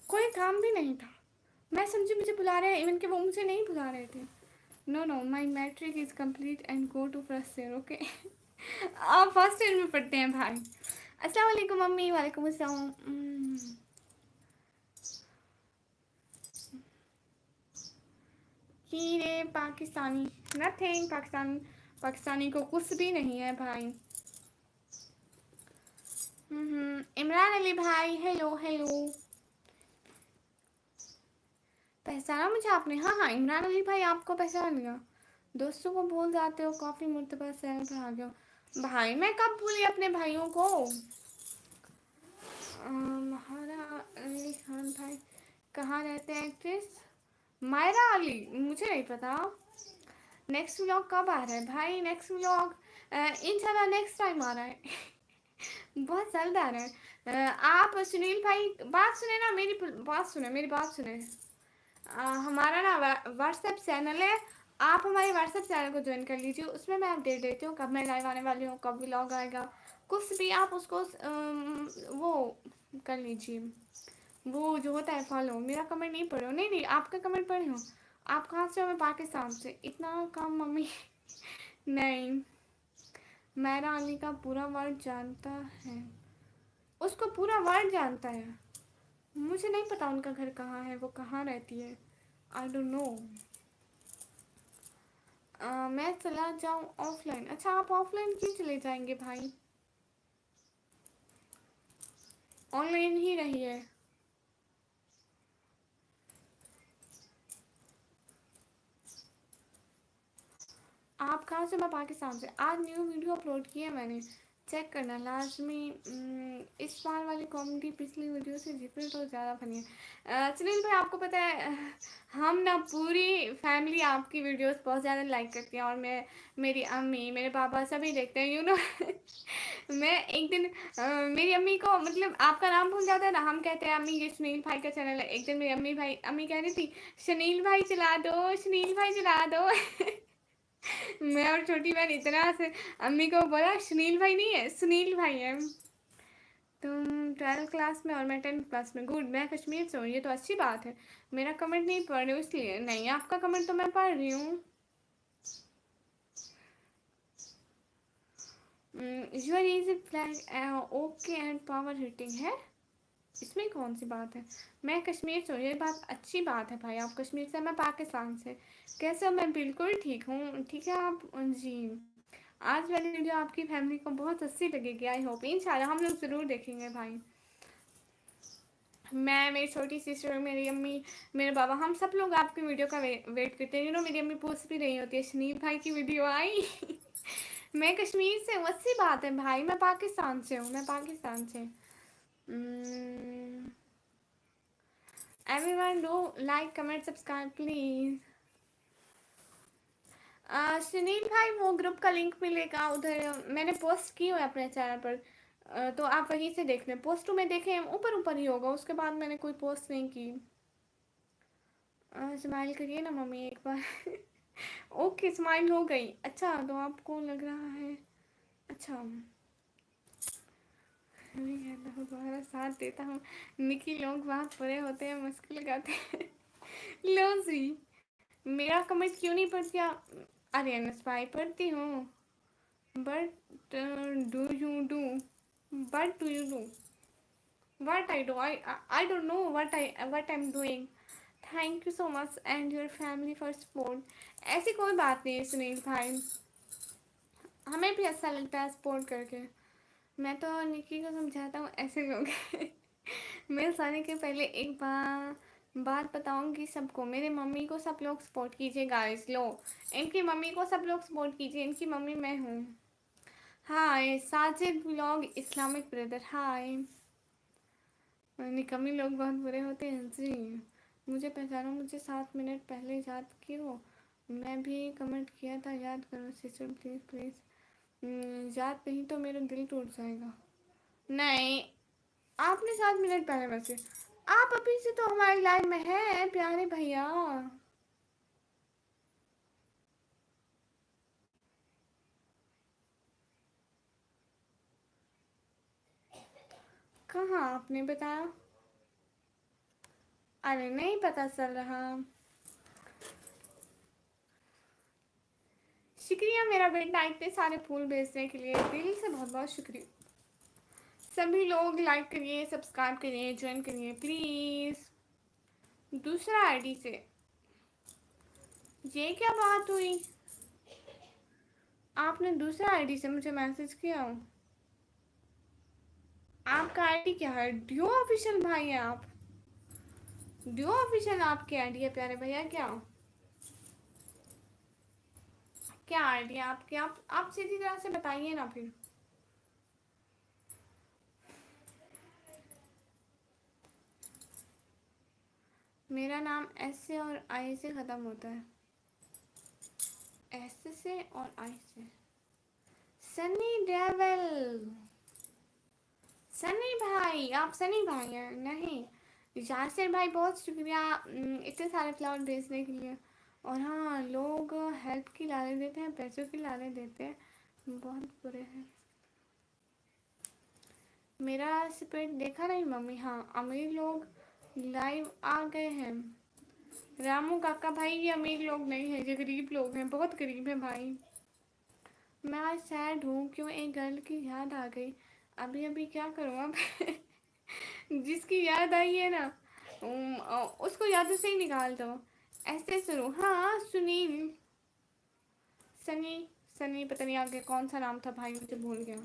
Speaker 1: کوئی کام بھی نہیں تھا. میں سمجھی مجھے بلا رہے ہیں ایون کہ وہ مجھے نہیں بلا رہے تھے. No no my matric is complete and go to first year okay. آپ فرسٹ ایئر میں پڑھتے ہیں بھائی. السلام علیکم ممی. وعلیکم السلام. کیرے پاکستانی نتھنگ. پاکستانی کو کچھ بھی نہیں ہے بھائی. عمران علی بھائی ہیلو ہیلو. پہچانا مجھے آپ نے؟ ہاں ہاں عمران علی بھائی آپ کو پہچان لیا. دوستوں کو بھول جاتے ہو کافی مرتبہ سیر پہ آ گئے ہو. بھائی میں کب بھولی اپنے بھائیوں کو. مہارا علی خان بھائی کہاں رہتے ہیں ایکٹریس مائرا علی؟ مجھے نہیں پتا. نیکسٹ ولاگ کب آ رہا ہے بھائی؟ نیکسٹ ولاگ انشاء اللہ نیکسٹ ٹائم آ رہا ہے. بہت جلد آ رہا ہے. آپ سنیل بھائی بات سنیں نا میری بات سنیں. ہمارا نا واٹس ایپ چینل ہے. آپ ہمارے واٹس ایپ چینل کو جوائن کر لیجیے. اس میں اپڈیٹ دیتی ہوں کب میں لائو آنے والی ہوں کب ولاگ آئے گا. کچھ بھی آپ اس کو وہ کر لیجیے. وہ جو ہوتا ہے فالو. میرا کمنٹ نہیں پڑھو. نہیں نہیں آپ کا کمنٹ پڑھی ہو. آپ کہاں سے ہو؟ میں پاکستان سے. اتنا کام ممی نہیں. میرا علی کا پورا ورڈ جانتا ہے. اس کو پورا ورڈ جانتا ہے. مجھے نہیں پتا ان کا گھر کہاں ہے. وہ کہاں رہتی ہے. I don't know. میں چلا جاؤں آف لائن. اچھا آپ آف لائن کیوں چلے جائیں گے بھائی؟ آن لائن ہی رہیے. آپ کہاں سے؟ میں پاکستان سے. آج نیو ویڈیو اپلوڈ کی ہے میں نے. چیک کرنا لازمی. اس بار والی کامیڈی پچھلی ویڈیو سے ڈفرینٹ اور زیادہ فنی ہے. سنیل بھائی آپ کو پتہ ہے ہم نا پوری فیملی آپ کی ویڈیوز بہت زیادہ لائک کرتی ہیں. اور میری امی میرے پاپا سبھی دیکھتے ہیں یو نو. میں ایک دن میری امی کو مطلب آپ کا نام بھول جاتا ہے نا. ہم کہتے ہیں امی یہ سنیل بھائی کا چینل ہے. ایک دن میری امی کہہ رہی تھی سنیل بھائی چلا دو سنیل بھائی چلا دو. میں اور چھوٹی بہن اتنا سے امی کو بولا سنیل بھائی نہیں ہے سنیل بھائی ہے. تم 12 کلاس میں اور میں 10 کلاس میں. گڈ. میں کشمیر سے ہوں. یہ تو اچھی بات ہے. میرا کمنٹ نہیں پڑھ رہی ہوں اس لیے. نہیں آپ کا کمنٹ تو میں پڑھ رہی ہوں. Your is a flag okay and power heating ہے. اس میں کون سی بات ہے؟ میں کشمیر سے ہوں. یہ بات اچھی بات ہے بھائی. آپ کشمیر سے میں پاکستان سے. کیسے ہو؟ میں بالکل ٹھیک ہوں. ٹھیک ہے آپ جی. آج والی ویڈیو آپ کی فیملی کو بہت اچھی لگے گی. I hope. ان شاء اللہ ہم لوگ ضرور دیکھیں گے بھائی. میں میری چھوٹی سسٹر میری امی میرے بابا ہم سب لوگ آپ کی ویڈیو کا ویٹ کرتے ہیں. یو نو میری امی پوچھ بھی رہی ہوتی ہے سنیل بھائی کی ویڈیو آئی. میں کشمیر سے ہوں. اچھی بات ہے بھائی. میں پاکستان سے ہوں. Everyone do like, comment, subscribe please. Sunil भाई वो ग्रुप का लिंक मिलेगा उधर, मैंने पोस्ट की हुई है अपने चैनल पर, तो आप वहीं से देख लें। पोस्ट में देखें ऊपर ऊपर ही होगा, उसके बाद मैंने कोई पोस्ट नहीं की। स्माइल करिए ना मम्मी एक बार। ओके स्माइल हो गई। अच्छा तो आपको लग रहा है अच्छा, मैं तुम्हारा साथ देता हूँ। निकी लोग बहुत बुरे होते हैं, मुश्किल लगाते हैं। लो जी, मेरा कमेंट क्यों नहीं पढ़ती आप? अरे स्पाई पढ़ती हूँ, but do you do, but do you do what I do, I don't know what I'm doing. Thank you so much and your family for support. ऐसी कोई बात नहीं है सुनील भाई, हमें भी अच्छा लगता है सपोर्ट करके। मैं तो निकी को समझाता हूँ ऐसे लोग। मेरे आने के पहले एक बात बताऊंगी सबको, मेरे मम्मी को सब लोग सपोर्ट कीजिए गाइस। लो इनकी मम्मी को सब लोग सपोर्ट कीजिए, इनकी मम्मी मैं हूँ। हाय साजिद व्लॉग इस्लामिक ब्रदर, हाय। निकम्मी लोग बहुत बुरे होते हैं जी, मुझे पहचानो, मुझे 7 मिनट पहले याद कियो, मैं भी कमेंट किया था, याद करो सिस्टर प्लीज़ प्लीज़। याद नहीं तो मेरा दिल टूट जाएगा। नहीं आपने 7 मिनट पहले मैसेज, आप अभी से तो हमारे लाइव में हैं प्यारे भैया। कहाँ आपने बताया? अरे नहीं पता चल रहा। शुक्रिया मेरा बेटा इतने सारे फूल भेजने के लिए, दिल से बहुत बहुत शुक्रिया। सभी लोग लाइक करिए, सब्सक्राइब करिए, ज्वाइन करिए प्लीज़। दूसरा आईडी से ये क्या बात हुई? आपने दूसरा आईडी से मुझे मैसेज किया हो? आपका आईडी क्या है? ड्यू ऑफिशियल भाई है आप? ड्यू ऑफिशियल आपकी आईडी है प्यारे भैया? क्या क्या आईडी है आपकी? आप सीधी तरह से बताइए ना फिर। मेरा नाम एस से और आई से ख़त्म होता है, एस से और आई से। सनी डेविल, सनी भाई, आप सनी भाई हैं? नहीं यासिर भाई बहुत शुक्रिया इतने सारे फ्लावर भेजने के लिए। और हाँ लोग हेल्प की लालच देते हैं, पैसों की लालच देते हैं, बहुत बुरे हैं। मेरा स्प्रेड देखा नहीं मम्मी? हाँ अमीर लोग लाइव आ गए हैं। रामू काका भाई ये अमीर लोग नहीं हैं, ये गरीब लोग हैं, बहुत गरीब हैं भाई। मैं आज सैड हूँ, क्यों? एक गर्ल की याद आ गई। अभी अभी क्या करूँ अब? जिसकी याद आई है ना उसको याद से ही निकाल दो। ऐसे शुरू, हाँ सुनील, सनी, सनी पता नहीं आगे कौन सा नाम था भाई, मुझे भूल गया।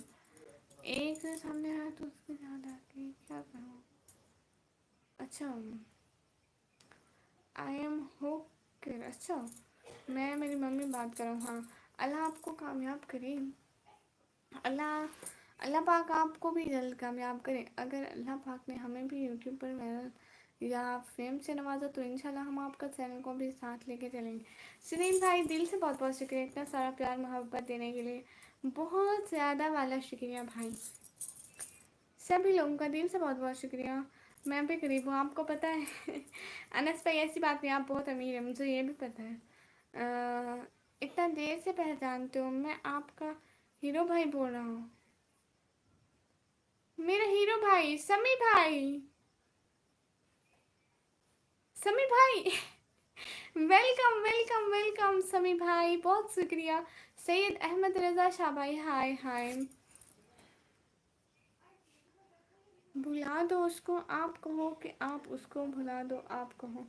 Speaker 1: एक से सामने आया तो उसको याद आ गई, क्या करूँ? अच्छा आई एम होकर, अच्छा मैं मेरी मम्मी बात कर रहा हूँ। हाँ अल्लाह आपको कामयाब करे, अल्लाह अल्लाह पाक आपको भी जल्द कामयाब करे। अगर अल्लाह पाक ने हमें भी यूट्यूब पर मेहनत या फेम से नवाजा तो इंशाल्लाह हम आपका चैनल को भी साथ लेके चलेंगे। सुनील भाई दिल से बहुत बहुत शुक्रिया इतना सारा प्यार मोहब्बत देने के लिए, बहुत ज़्यादा वाला शुक्रिया भाई। सभी लोगों का दिल से बहुत बहुत शुक्रिया। मैं भी गरीब हूँ आपको पता है। अनस भाई ऐसी बात नहीं, आप बहुत अमीर हैं, मुझे ये भी पता है। इतना देर से पहचानते हो, मैं आपका हीरो भाई बोल रहा हूँ। मेरा हीरो भाई समी भाई, समी भाई। वेलकम वेलकम वेलकम समी भाई, बहुत शुक्रिया। सैयद अहमद रजा शाह भाई, हाय हाय। भुला दो उसको, आप कहो कि आप उसको भुला दो, आप कहो।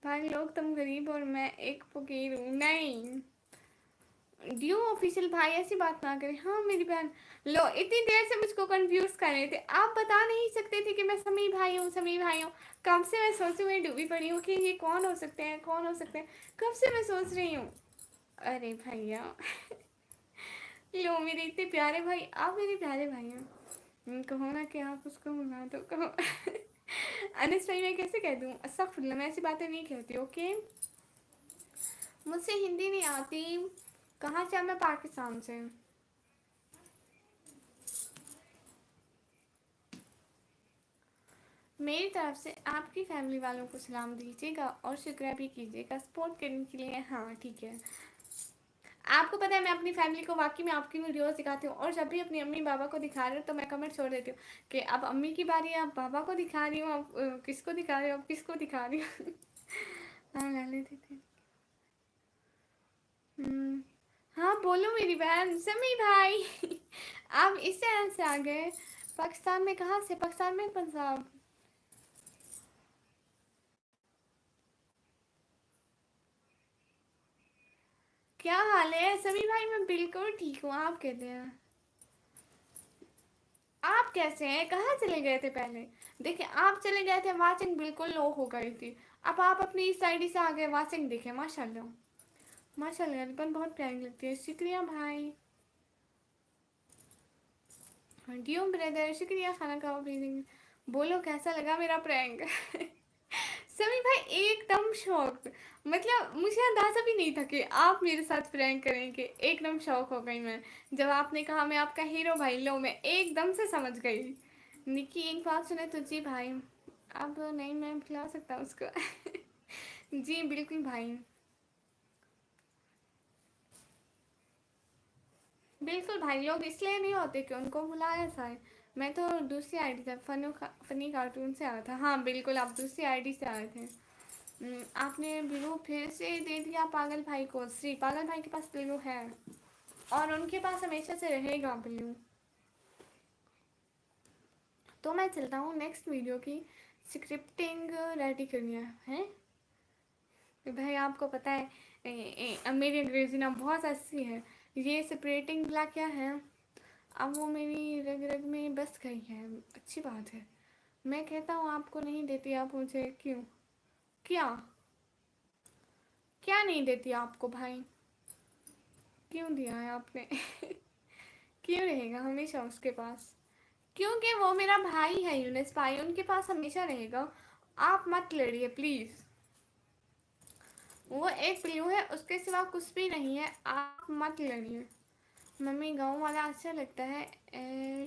Speaker 1: भाई लोग तुम गरीब और मैं एक फकीर हूँ। नहीं ड्यू ऑफिशियल भाई ऐसी बात ना करें। हाँ मेरी बहन, लो इतनी देर से मुझको कंफ्यूज कर रहे थे, आप बता नहीं सकते थे कि मैं समी भाई हूँ, समी भाई हूँ। कब से मैं सोची हुई डूबी पड़ी हूँ कि ये कौन हो सकते हैं, कौन हो सकते हैं, कब से मैं सोच रही हूँ। अरे भैया। लो मेरे इतने प्यारे भाई, आप मेरे प्यारे भाई हैं। कहो ना कि आप उसको मंगा दो, कहो। अनस भाई मैं कैसे कह दूँ, अस्तगफुरुल्लाह, मैं ऐसी बातें नहीं कहती, ओके। मुझसे हिंदी नहीं आती। कहाँ से? मैं पाकिस्तान से। मेरी तरफ से आपकी फैमिली वालों को सलाम दीजिएगा और शुक्रिया भी कीजिएगा सपोर्ट करने के लिए। हाँ ठीक है। आपको पता है मैं अपनी फैमिली को वाकई में आपकी वीडियोस दिखाती हूँ, और जब भी अपनी अम्मी बाबा को दिखा रहे हो तो मैं कमेंट छोड़ देती हूँ कि अब अम्मी की बारी है, अब बाबा को दिखा रही हूँ, अब किसको दिखा रही हूँ, अब किसको दिखा रही हूँ। हाँ ला लेते थे। हम्म, हाँ बोलो मेरी बहन समी भाई। आप इस चैनल से आ गए। पाकिस्तान में कहाँ से? पाकिस्तान में पंजाब। क्या हाल है समी भाई? मैं बिल्कुल ठीक हूँ, आप कहते हैं। आप कैसे हैं? कहाँ चले गए थे पहले? देखिए आप चले गए थे, वाचिंग बिल्कुल लो हो गई थी। अब आप अपनी इस आईडी से आ गए, वाचिंग देखे, माशाल्लाह। माशाल्लाह रिबन बहुत प्यारी लगती है, शुक्रिया भाई। डियो ब्रदर शुक्रिया खाना खाओ प्लीज। बोलो कैसा लगा मेरा प्रैंक? समी भाई एकदम शौक, मतलब मुझे अंदाजा भी नहीं था कि आप मेरे साथ प्रैंक करेंगे। एकदम शौक हो गई मैं जब आपने कहा मैं आपका हीरो भाई, लो मैं एकदम से समझ गई। निकी एक बात सुने तो जी भाई। अब नहीं मैं खिला सकता उसको। जी बिल्कुल भाई। बिल्कुल भाई, लोग इसलिए नहीं होते कि उनको बुलाया जाए। मैं तो दूसरी आईडी से फनी कार्टून से आया था। हाँ बिल्कुल आप दूसरी आईडी से आए थे। आपने ब्लू फिर से दे दिया पागल भाई को। श्री पागल भाई के पास ब्लू है और उनके पास हमेशा से रहेगा ब्लू। तो मैं चलता हूँ, नेक्स्ट वीडियो की स्क्रिप्टिंग रेडी करनी है। भाई आपको पता है मेरी अंग्रेजी ना बहुत अच्छी है। ये सेपरेटिंग ब्लैक क्या है, अब वो मेरी रग रग में बस गई है। अच्छी बात है। मैं कहता हूँ आपको नहीं देती, आप मुझे क्यों? क्या? क्या नहीं देती आपको भाई? क्यों दिया है आपने? क्यों रहेगा हमेशा उसके पास? क्योंकि वो मेरा भाई है यूनिस भाई, उनके पास हमेशा रहेगा। आप मत लड़िए प्लीज़। वो एक ब्लू है, उसके सिवा कुछ भी नहीं है, आप मत लड़िए। मम्मी गाँव वाला अच्छा लगता है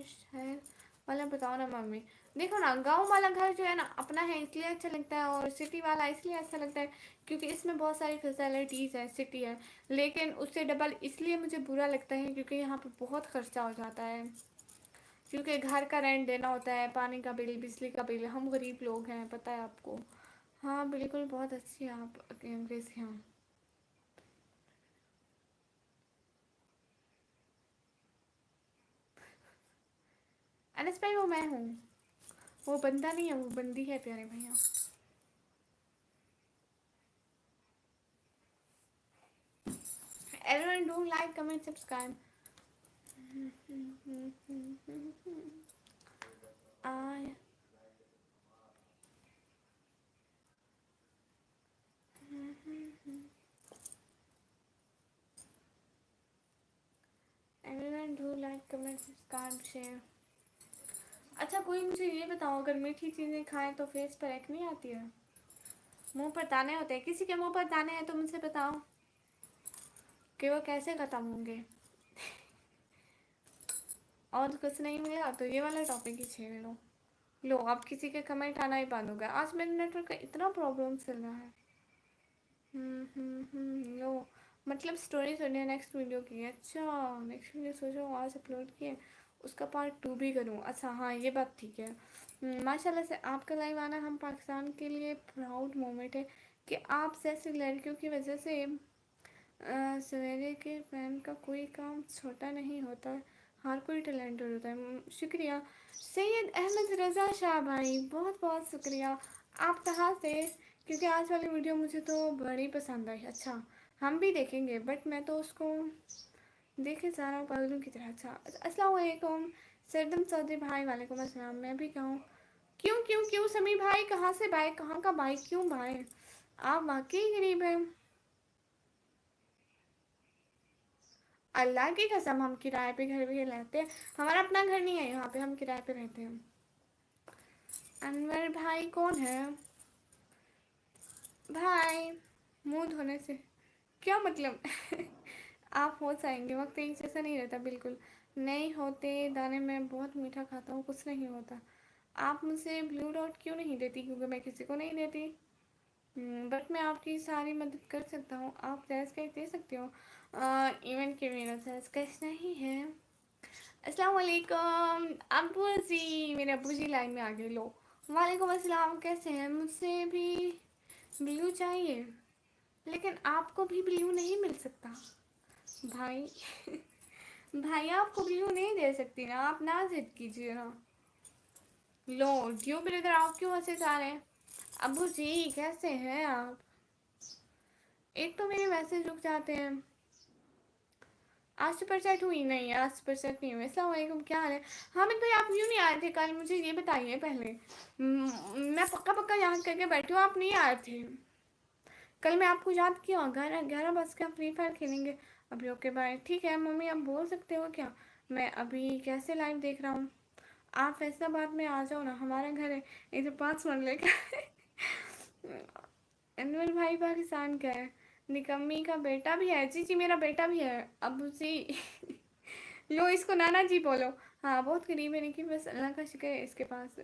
Speaker 1: शहर वाला बताओ ना मम्मी। देखो ना, गाँव वाला घर जो है ना अपना है इसलिए अच्छा लगता है, और सिटी वाला इसलिए अच्छा लगता है क्योंकि इसमें बहुत सारी फैसिलिटीज़ है, सिटी है। लेकिन उससे डबल इसलिए मुझे बुरा लगता है क्योंकि यहाँ पे बहुत खर्चा हो जाता है। क्योंकि घर का रेंट देना होता है, पानी का बिल, बिजली का बिल, हम गरीब लोग हैं, पता है आपको। हाँ बिल्कुल बहुत अच्छी है आप अंग्रेजी। हाँ अनस भाई वो मैं हूँ, वो बंदा नहीं है, वो बंदी है प्यारे भैया। Everyone do like, comment, subscribe. I Everyone do like, comment, subscribe, share. अच्छा कोई मुझे ये बताओ, अगर मीठी चीज़ें खाएं तो फेस पर एक्ने आती है? मुंह पर दाने होते हैं? किसी के मुंह पर दाने हैं तो मुझे बताओ कि वो कैसे खत्म होंगे। और कुछ नहीं मिला तो ये वाला टॉपिक ही छेड़ लो। लो अब किसी के कमेंट आना ही बंद हो गया, आज मेरे नेटवर्क का इतना प्रॉब्लम चल रहा है। लो मतलब स्टोरी सुनिए नेक्स्ट वीडियो की। अच्छा नेक्स्ट वीडियो सोचो आज अपलोड किए, उसका पार्ट 2 भी करूँ। अच्छा हाँ ये बात ठीक है। माशाल्लाह से आपका लाइव आना हम पाकिस्तान के लिए प्राउड मोमेंट है कि आप जैसे लड़कियों की वजह से सवेरे के फैन का कोई काम छोटा नहीं होता, हर कोई टैलेंटेड होता है। शुक्रिया सैयद अहमद रज़ा शाह भाई, बहुत बहुत शुक्रिया। आप कहाँ से? क्योंकि आज वाली वीडियो मुझे तो बड़ी पसंद आई। अच्छा हम भी देखेंगे, बट मैं तो उसको देखे जा रहा हूँ पागलों की तरह। अच्छा अस्सलाम वालेकुम सरदम चौधरी भाई, वालेकुम अस्सलाम। मैं भी कहूँ क्यों क्यों क्यों समी भाई, कहाँ से भाई, कहाँ का भाई, क्यों भाई? आप वाकई गरीब हैं। अल्लाह की कसम हम किराए पे घर भी रहते हैं, हमारा अपना घर नहीं है यहाँ पे, हम किराए पे रहते हैं। अनवर भाई कौन है? भाई मुंह धोने से क्या मतलब? आप हो जाएंगे, वक्त एक जैसा नहीं रहता बिल्कुल। नहीं होते दाने, मैं बहुत मीठा खाता हूँ, कुछ नहीं होता। आप मुझे ब्लू डॉट क्यों नहीं देती? क्योंकि मैं किसी को नहीं देती। बट मैं आपकी सारी मदद कर सकता हूँ, आप जैस कैश दे सकते हो। इवन कि मेरा जैस कैश नहीं है। अस्सलाम वालेकुम अब्बू जी, मेरे अब्बू जी लाइन में आ गए। लो, वालेकुम अस्सलाम, कैसे हैं? मुझसे भी ब्लू चाहिए, लेकिन आपको भी ब्लू नहीं मिल सकता भाई। भाई आपको ब्लू नहीं दे सकती ना, आप ना जिद कीजिए ना। लो ड्यू ब्रदर, आप क्यों ऐसे जा रहे हैं? अब्बू जी कैसे हैं आप? एक तो मेरे मैसेज रुक जाते हैं। आज सुपर सेट हुई नहीं है, आज सुपर सेट नहीं हुई। अस्सलाम वालेकुम, क्या हाल है? हामिद भाई आप क्यों नहीं आए थे कल? मुझे ये बताइए पहले। मैं पक्का पक्का याद करके बैठी हूँ, आप नहीं आए थे कल। मैं आपको याद किया, 11 बज के आप फ्री फायर खेलेंगे। अभी ओके बाय। ठीक है मम्मी, आप बोल सकते हो क्या? मैं अभी कैसे लाइव देख रहा हूँ। आप फैसलाबाद में आ जाओ ना, हमारा घर है इधर 5 मरले का। अनवर भाई पाकिस्तान का है। निकम्मी का बेटा भी है? जी जी मेरा बेटा भी है अबू जी। लो इसको नाना जी बोलो। हाँ बहुत करीब है, लेकिन बस अल्लाह का शुक्र है इसके पास।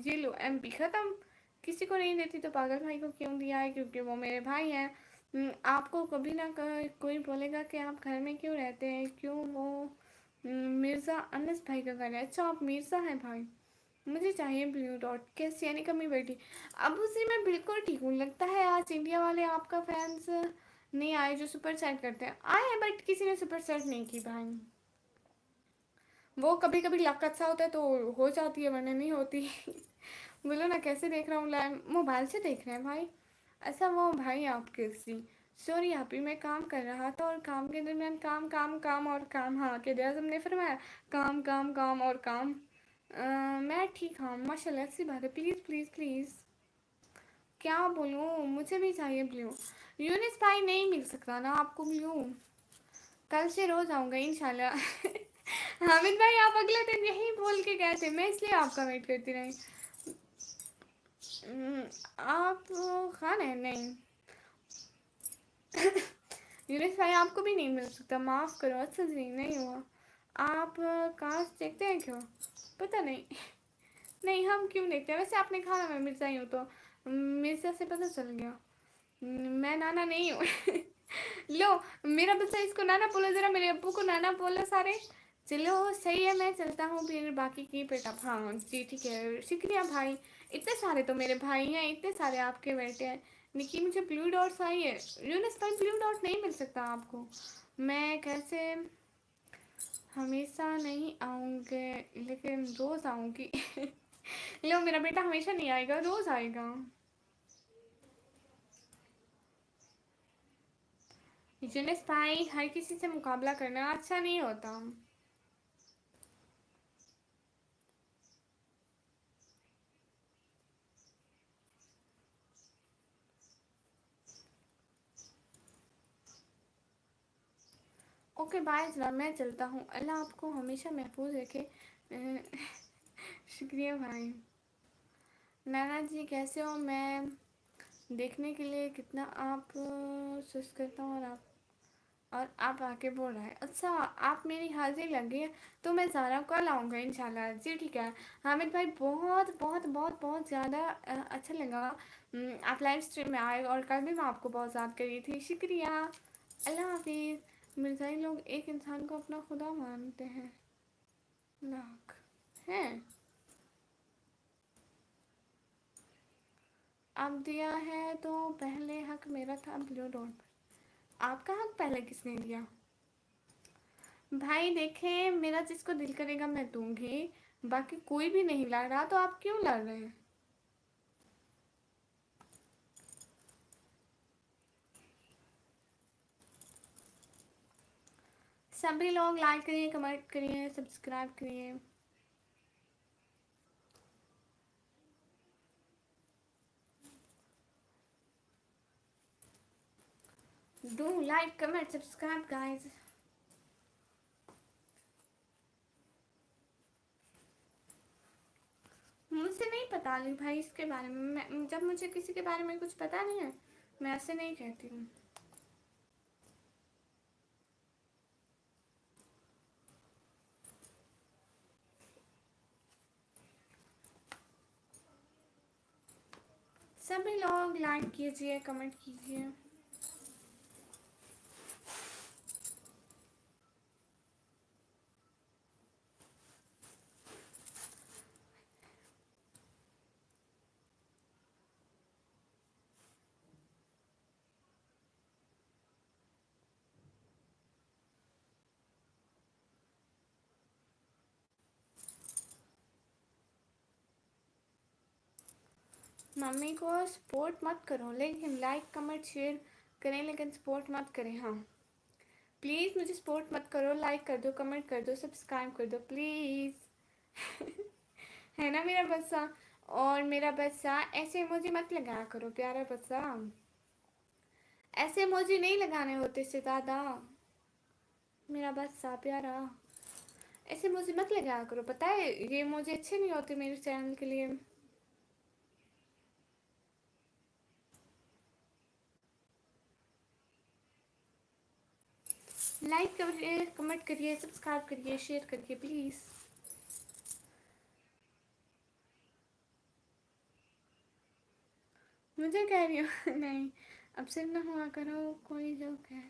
Speaker 1: ये लो MP ख़त्म। किसी को नहीं देती तो पागल भाई को क्यों दिया है? क्योंकि वो मेरे भाई हैं। आपको कभी ना कोई बोलेगा कि आप घर में क्यों रहते हैं, क्यों? वो मिर्ज़ा अनस भाई का घर है। अच्छा आप मिर्ज़ा हैं भाई। मुझे चाहिए ब्लू डॉट। कैसी यानी कमी बेटी? अब उसी मैं बिल्कुल ठीक हूँ। लगता है आज इंडिया वाले आपका फैंस नहीं आए जो सुपर चैट करते हैं। आए हैं बट किसी ने सुपर चैट नहीं की भाई। वो कभी कभी लक अच्छा होता है तो हो जाती है, वरना नहीं होती। बोलो ना कैसे देख रहा हूँ लाइव? मोबाइल से देख रहे हैं भाई? अच्छा वो भाई आपके सी सॉरी अभी मैं काम कर रहा था, और काम के दरमियान काम काम काम और काम। हाँ के दिया ने फरमाया काम काम काम और काम। मैं ठीक हूँ माशाल्लाह, अच्छी बात है। प्लीज़ प्लीज़ प्लीज़ क्या बोलूँ, मुझे भी चाहिए ब्लू। यूनिस भाई नहीं मिल सकता ना आपको ब्लू? कल से रोज़ आऊँगा इंशाल्लाह। हामिद भाई आप अगले दिन यही बोल के गए थे, मैं इसलिए आपका वेट करती रही। आप खान है? नहीं। यूनिस भाई आपको भी नहीं मिल सकता, माफ़ करो। अच्छा जी नहीं हुआ। आप कास्ट देखते हैं क्यों? पता नहीं। नहीं हम क्यों देखते हैं? वैसे आपने कहा ना मैं मिर्ज़ा ही हूँ, तो मिर्ज़ा से पता चल गया। मैं नाना नहीं हूँ। लो मेरा बच्चा इसको नाना बोलो, ज़रा मेरे अब्बू को नाना बोलो सारे। चलो सही है, मैं चलता हूँ फिर बाकी की पेटा। हाँ जी ठीक है, शुक्रिया भाई। इतने सारे तो मेरे भाई हैं, इतने सारे आपके बेटे हैं। निकी मुझे ब्लू डॉट्स चाहिए। यूनिस भाई ब्लू डॉट नहीं मिल सकता आपको। मैं कैसे? हमेशा नहीं आऊँगे, लेकिन रोज़ आऊँगी। लो मेरा बेटा हमेशा नहीं आएगा, रोज़ आएगा। यूनिस भाई हर किसी से मुकाबला करना अच्छा नहीं होता। ओके बाय जनाब, मैं चलता हूँ। अल्लाह आपको हमेशा महफूज रखे। शुक्रिया भाई। नाना जी कैसे हो? मैं देखने के लिए कितना आप सुस्त करता हूँ, और आप आके बोल रहे हैं। अच्छा आप मेरी हाजिरी लग गई है, तो मैं ज़ारा कल आऊँगा इंशाल्लाह। जी ठीक है। हामिद भाई बहुत बहुत बहुत बहुत ज़्यादा अच्छा लगा। आप लाइव स्ट्रीम में आए, और कल भी मैं आपको बहुत याद कर रही थी। शुक्रिया, अल्लाह हाफिज़। मिर्ज़ाई लोग एक इंसान को अपना खुदा मानते हैं। लाख हैं। अब दिया है तो पहले हक मेरा था ब्लू डॉट पर। आपका हक पहले किसने दिया? भाई देखें, मेरा जिसको दिल करेगा मैं दूंगी, बाकी कोई भी नहीं लड़ रहा, तो आप क्यों लड़ रहे हैं? सभी लोग लाइक करिए, कमेंट करिए, सब्सक्राइब करिए। Do like comment subscribe guys. बता ली भाई इसके बारे में। जब मुझे किसी के बारे में कुछ पता नहीं है मैं ऐसे नहीं कहती हूँ। सभी लोग लाइक कीजिए, कमेंट कीजिए। मम्मी को सपोर्ट मत करो, लेकिन लाइक कमेंट शेयर करें, लेकिन सपोर्ट मत करें। हाँ प्लीज़ मुझे सपोर्ट मत करो, लाइक कर दो, कमेंट कर दो, सब्सक्राइब कर दो प्लीज़। है ना मेरा बच्चा। और मेरा बच्चा ऐसे इमोजी मत लगाया करो प्यारा बच्चा, ऐसे इमोजी नहीं लगाने होते से दादा। मेरा बच्चा प्यारा, ऐसे इमोजी मत लगाया करो, पता है ये इमोजी अच्छे नहीं होते मेरे चैनल के लिए। लाइक करिए, कमेंट करिए, सब्सक्राइब करिए, शेयर करिए प्लीज़। मुझे कह रही हूँ नहीं, अब सिर्फ ना हुआ करो, कोई जोक है।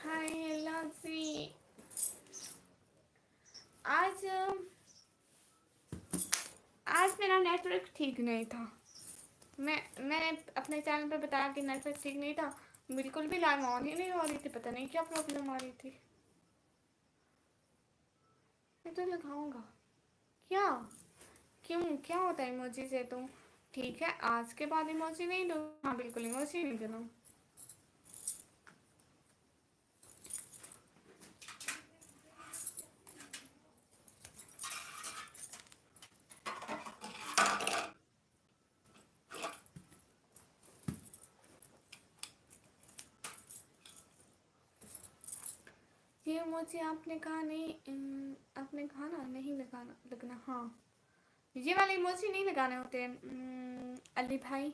Speaker 1: हाय लवजी। आज आज मेरा नेटवर्क ठीक नहीं था। मैंने अपने चैनल पे बताया कि नेटवर्क ठीक नहीं था, बिल्कुल भी लाइव ऑन ही नहीं हो रही थी, पता नहीं क्या प्रॉब्लम आ रही थी। मैं तो लगाऊंगा क्या, क्यों क्या होता है इमोजी से? तो ठीक है आज के बाद इमोजी नहीं दो। हाँ बिल्कुल इमोजी नहीं देना। ये इमोजी आपने कहा नहीं, आपने कहा ना नहीं लगाना लगना। हाँ ये वाले इमोजी नहीं लगाने होते हैं अली भाई।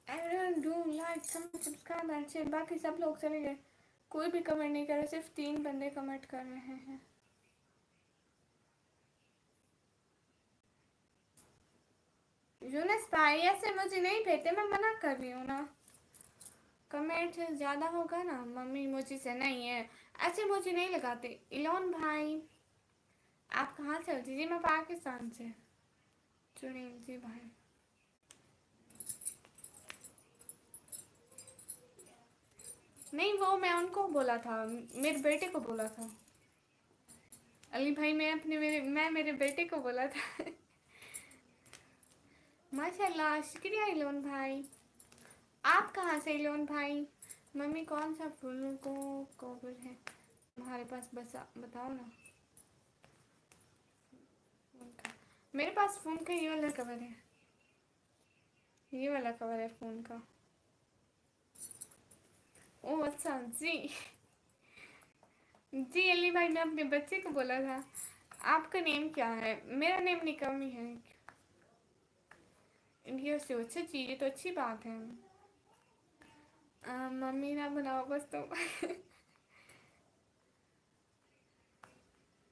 Speaker 1: Everyone do like comment subscribe and share. बाकी सब लोग चले गए, कोई भी कमेंट नहीं कर रहा, सिर्फ 3 बंदे कमेंट कर रहे हैं। यूनस भाई ऐसे मुझे नहीं भेजते, मैं मना कर रही हूँ ना। कमेंट ज़्यादा होगा ना मम्मी मुझे से नहीं है, ऐसे मुझे नहीं लगाते। इलोन भाई आप कहाँ से हो? जी मैं पाकिस्तान से। चुनील जी भाई नहीं, वो मैं उनको बोला था, मेरे बेटे को बोला था। अली भाई मैं मेरे बेटे को बोला था। माशाल्लाह शुक्रिया इलोन भाई। आप कहाँ से इलोन भाई? मम्मी कौन सा फूल को कवर है तुम्हारे पास, बस बताओ ना। मेरे पास फ़ोन का ये वाला कवर है, ये वाला कवर है फ़ोन का। ओह अच्छा जी। जी अली भाई मैं अपने बच्चे को बोला था। आपका नेम क्या है? मेरा नेम निकमी है। इंडिया से? अच्छा जी ये तो अच्छी बात है। मम्मी ना बनाओ बस तुम।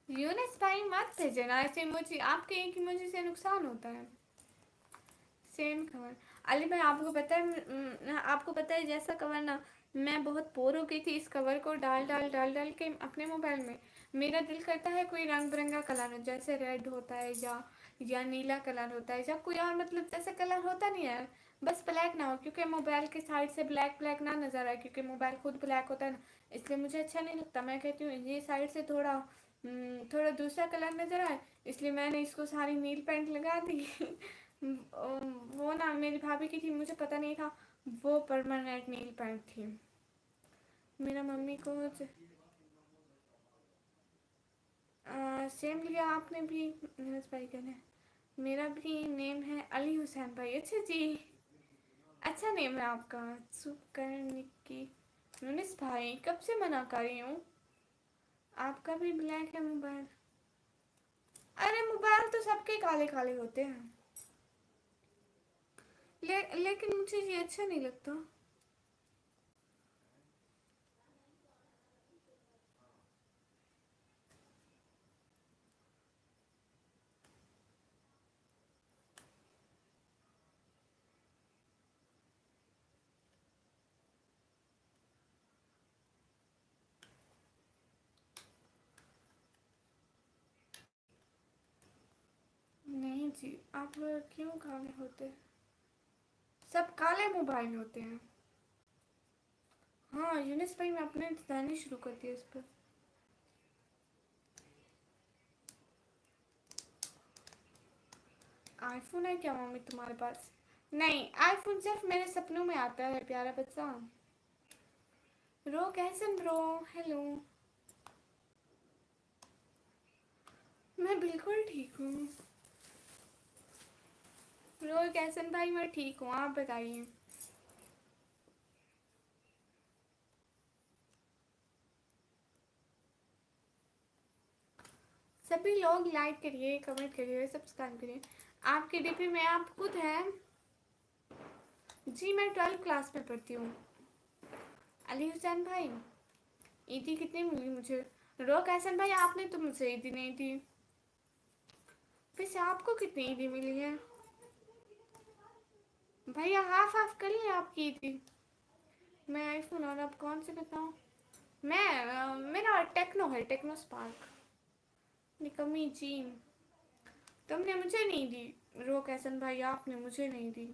Speaker 1: यूनिस भाई मत भेजना ऐसे इमोजी, आपके एक इमोजी से नुकसान होता है। Same cover. अली भाई आपको पता है आपको पता है जैसा कवर ना, मैं बहुत बोर हो गई थी इस कवर को डाल के अपने मोबाइल में। मेरा दिल करता है कोई रंग बिरंगा कलर हो, जैसे रेड होता है या नीला कलर होता है, या कोई और मतलब जैसा कलर होता नहीं है, बस ब्लैक ना हो, क्योंकि मोबाइल के साइड से ब्लैक ब्लैक ना नज़र आए, क्योंकि मोबाइल खुद ब्लैक होता है ना, इसलिए मुझे अच्छा नहीं लगता। मैं कहती हूँ ये साइड से थोड़ा दूसरा कलर नज़र आए, इसलिए मैंने इसको सारी नील पेंट लगा दी। वो ना मेरी भाभी की थी, मुझे पता नहीं था वो परमानेंट नील पेंट थी। मेरा मम्मी को सेम लिया आपने भी? नीरज भाई कहने میرا بھی نیم ہے علی حسین بھائی. اچھا جی، اچھا نیم ہے آپ کا. چپ کرنے کی یونس بھائی کب سے منع کر رہی ہوں. آپ کا بھی بلیک ہے موبائل. ارے موبائل تو سب کے کالے کالے ہوتے ہیں. لیکن مجھے یہ اچھا نہیں لگتا. نہیں جی، آپ کیوں کالے ہوتے ہیں؟ سب کالے موبائل ہوتے ہیں. ہاں یونس بھائی، میں اپنے دانی شروع کرتی ہے اس پر. آئی فون ہے کیا ممی تمہارے پاس؟ نہیں، آئی فون صرف میرے سپنوں میں آتا ہے پیارا بچہ. رو کیسن برو، ہیلو. میں بالکل ٹھیک ہوں. رو کیسن بھائی میں ٹھیک ہوں، آپ بتائیے. سبھی لوگ لائک کریے، کمنٹ کریے، سبسکرائب کریے. آپ کے ڈی پی میں آپ خود ہیں. جی میں 12 کلاس میں پڑھتی ہوں. علی حسین بھائی عیدی کتنی ملی مجھے؟ روک احسن بھائی آپ نے تو مجھ سے عیدی نہیں دی. ویسے آپ کو کتنی عیدی ملی ہے؟ بھیا ہاف ہاف کر لیں آپ کی عیدی. میں آئی فون اور اب کون سے بتاؤں. میرا ٹیکنو ہے، ٹیکنو اسپارک. نکمی چین. تم نے مجھے نہیں دی. روک احسن بھائی آپ نے مجھے نہیں دی.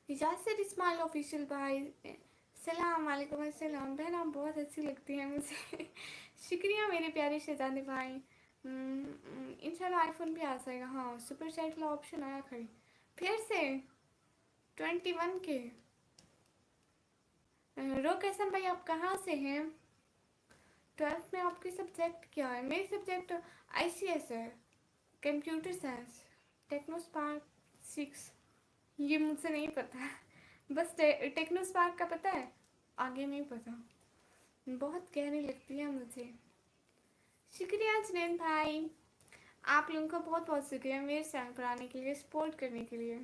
Speaker 1: یاسر اسماعیل آفیشیل بھائی السلام علیکم. السلام بہن، آپ بہت اچھی لگتی ہیں مجھے. شکریہ میرے پیارے شہزادے بھائی. انشاءاللہ آئی فون بھی آ جائے گا. ہاں سپر چیٹ کا آپشن آیا کھڑی پھر سے 21 کے. روک احسن بھائی آپ کہاں سے ہیں؟ 12 میں آپ کی سبجیکٹ کیا ہے؟ میری سبجیکٹ آئی سی ایس ہے، کمپیوٹر سائنس. Techno spark 6. یہ مجھ سے نہیں پتا ہے، بس ٹیکنو اسپارک کا پتا ہے، آگے نہیں پتا. بہت گہری لگتی ہے مجھے. شکریہ جنید بھائی، آپ لوگوں کا بہت بہت شکریہ میرے چینل پر آنے کے لیے، سپورٹ کرنے کے لیے.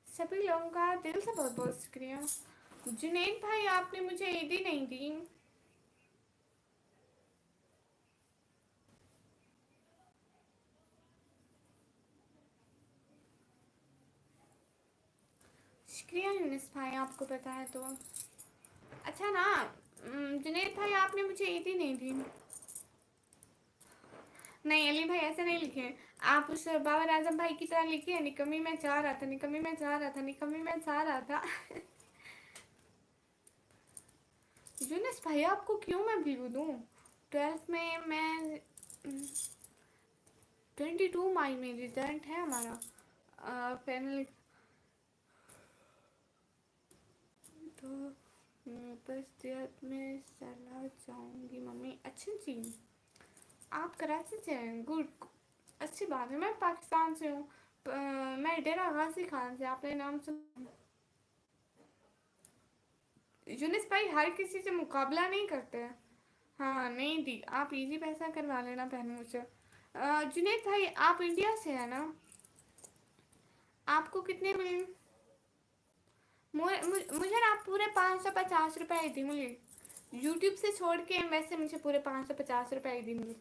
Speaker 1: سبھی لوگوں کا دل سے بہت بہت شکریہ. جنید بھائی آپ نے مجھے عیدی نہیں دی. شکریہ یونس بھائی، آپ کو پتا ہے تو. اچھا نا جنید بھائی آپ نے مجھے عیدی نہیں دی. نہیں علی بھائی ایسے نہیں لکھے. آپ اس بابر اعظم بھائی کی طرح لکھے نکمی میں چاہ رہا تھا، نکمی میں چاہ رہا تھا، نکمی میں چاہ رہا تھا. یونس بھائی آپ کو کیوں میں بلیو دوں؟ 12 میں 22 مائی میں رزلٹ ہے ہمارا فائنل. تو بس دیت میں چلا جاؤں گی ممی. اچھا جی آپ کراچی سے ہیں، گڈ. اچھی بات ہے. میں پاکستان سے ہوں، میں ڈیرہ غازی خان سے. آپ نے نام سنا؟ یونس بھائی ہر کسی سے مقابلہ نہیں کرتے ہیں. ہاں نہیں دی. آپ ایزی پیسہ کروا لینا بہن مجھ سے. جنید بھائی آپ انڈیا سے ہیں نا؟ آپ کو کتنے ملے؟ مجھے نا پورے 550 روپے عیدی ملی. یوٹیوب سے چھوڑ کے ویسے مجھے پورے 550 روپے عیدی ملی.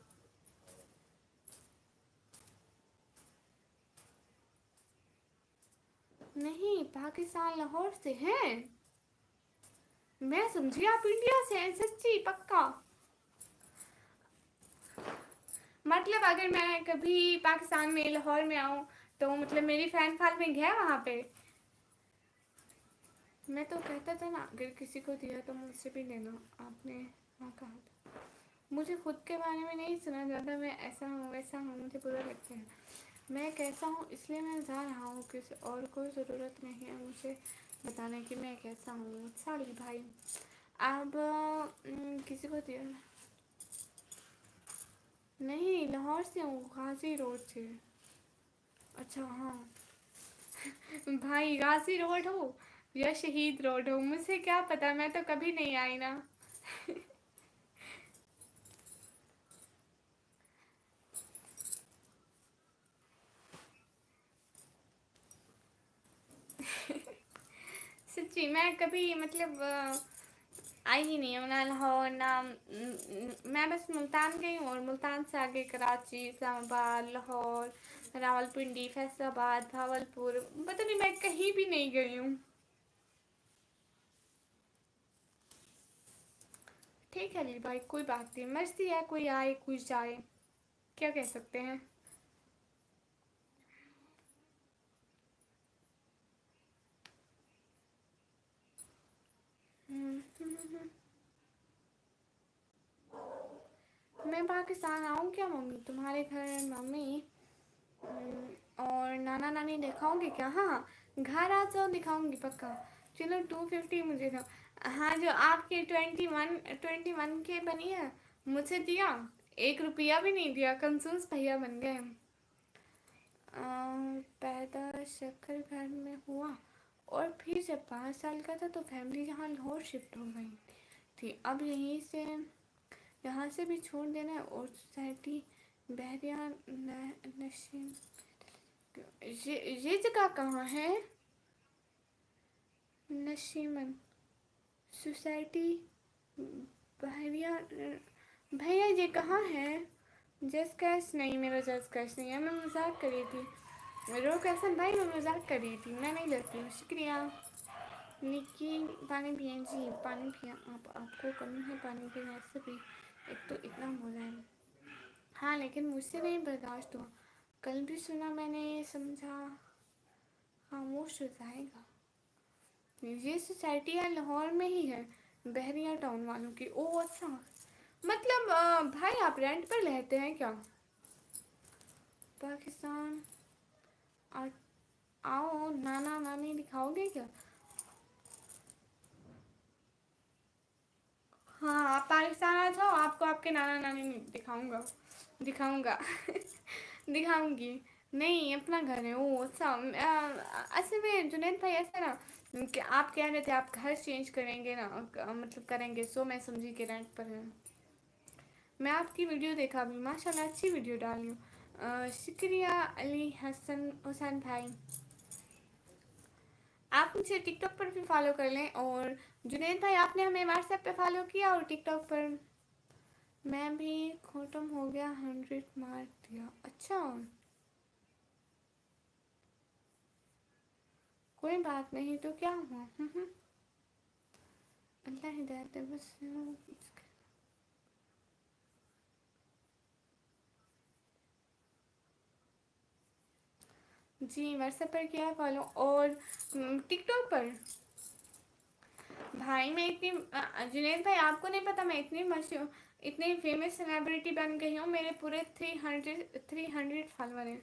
Speaker 1: نہیں پاکستان لاہور سے ہیں. میں سمجھی آپ انڈیا سے ہیں. سچی پکا؟ مطلب اگر میں کبھی پاکستان میں لاہور میں آؤں تو مطلب میری فین فالوئنگ ہے وہاں پہ؟ میں تو کہتا تھا نا اگر کسی کو دیا تو مجھ سے بھی لینا. آپ نے ہاں کہا تھا. مجھے خود کے بارے میں نہیں سنا جاتا. میں ایسا ہوں ویسا ہوں، مجھے برا لگتا ہے. میں کیسا ہوں اس لیے میں بتا رہا ہوں، کسی اور کوئی ضرورت نہیں ہے مجھے بتانے کی میں کیسا ہوں. سالی بھائی اب کسی کو دیا نہیں، لاہور سے ہوں، غازی روڈ سے. اچھا ہاں بھائی غازی روڈ ہو یا شہید روڈ ہو مجھے کیا پتا، میں تو کبھی نہیں آئی نا. سچی میں کبھی مطلب آئی ہی نہیں ہوں نہ لاہور نہ میں بس ملتان گئی ہوں، اور ملتان سے آگے کراچی، اسلام آباد، لاہور، راول پنڈی، فیصل آباد، بھاول پور، پتہ نہیں میں کہیں بھی نہیں گئی ہوں. ٹھیک ہے علی بھائی کوئی بات نہیں، مرضی ہے، کوئی آئے کوئی جائے، کیا کہہ سکتے ہیں. میں پاکستان آؤں کیا ممی تمہارے گھر؟ ممی اور نانا نانی دکھاؤں گی کیا؟ ہاں گھر آ جاؤ دکھاؤں گی پکا. چلو 250 مجھے دو. ہاں جو آپ کی 21 کے بنی ہے مجھے دیا 1 روپیہ بھی نہیں دیا، کنفیوز بھیا بن گئے. پیدا شکر گھر میں ہوا، اور پھر جب 5 سال کا تھا تو فیملی یہاں لاہور شفٹ ہو گئی تھی. اب یہاں سے بھی چھوڑ دینا ہے، اور سوسائٹی بحریہ نشین. یہ جگہ کہاں ہے؟ نشیمن سوسائٹی بحریہ. بھیا یہ کہاں ہے؟ جس کیس نہیں، میرا جس کیس نہیں ہے، میں مذاق کر رہی تھی. روک احسن بھائی میں مذاق کر رہی تھی، میں نہیں لیتی ہوں. شکریہ. نکی پانی پئیں جی، پانی پئیں. آپ کو کمی ہے پانی کی؟ ویسے بھی ایک تو اتنا ہو رہا ہے. ہاں لیکن مجھ سے نہیں برداشت ہوا. کل بھی سنا میں نے، سمجھا خاموش ہو جائے گا. یہ سوسائٹی ہے لاہور میں ہی ہے، بحریہ ٹاؤن والوں کی. او اچھا مطلب بھائی آپ رینٹ پر رہتے ہیں کیا؟ پاکستان آؤ نانا نانی دکھاؤ گے کیا؟ ہاں آپ پاکستان آ جاؤ، آپ کو آپ کے نانا نانی دکھاؤں گا. دکھاؤں گا دکھاؤں گی. نہیں اپنا گھر ہے وہ اچھا. اصل میں جنید بھائی ایسا نا کہ آپ کہہ رہے تھے آپ گھر چینج کریں گے نا، مطلب کریں گے، سو میں سمجھی کہ رینٹ پر ہیں. میں آپ کی ویڈیو دیکھا ابھی، ماشاء اللہ اچھی ویڈیو ڈالی ہوں. شکریہ علی حسین بھائی. آپ مجھے ٹک ٹاک پر بھی فالو کر لیں. اور جنید بھائی آپ نے ہمیں واٹس ایپ پہ فالو کیا اور ٹک ٹاک پر؟ میں بھی ختم ہو گیا 100 مار دیا. اچھا کوئی بات نہیں تو کیا ہوا. اللہ ہدایت دے بس. جی واٹس ایپ پر کیا فالو، اور ٹک ٹاک پر. بھائی میں اتنی جنید بھائی آپ کو نہیں پتا میں اتنی مشہور اتنی فیمس سیلیبریٹی بن گئی ہوں، میرے پورے 300 فالوور ہیں.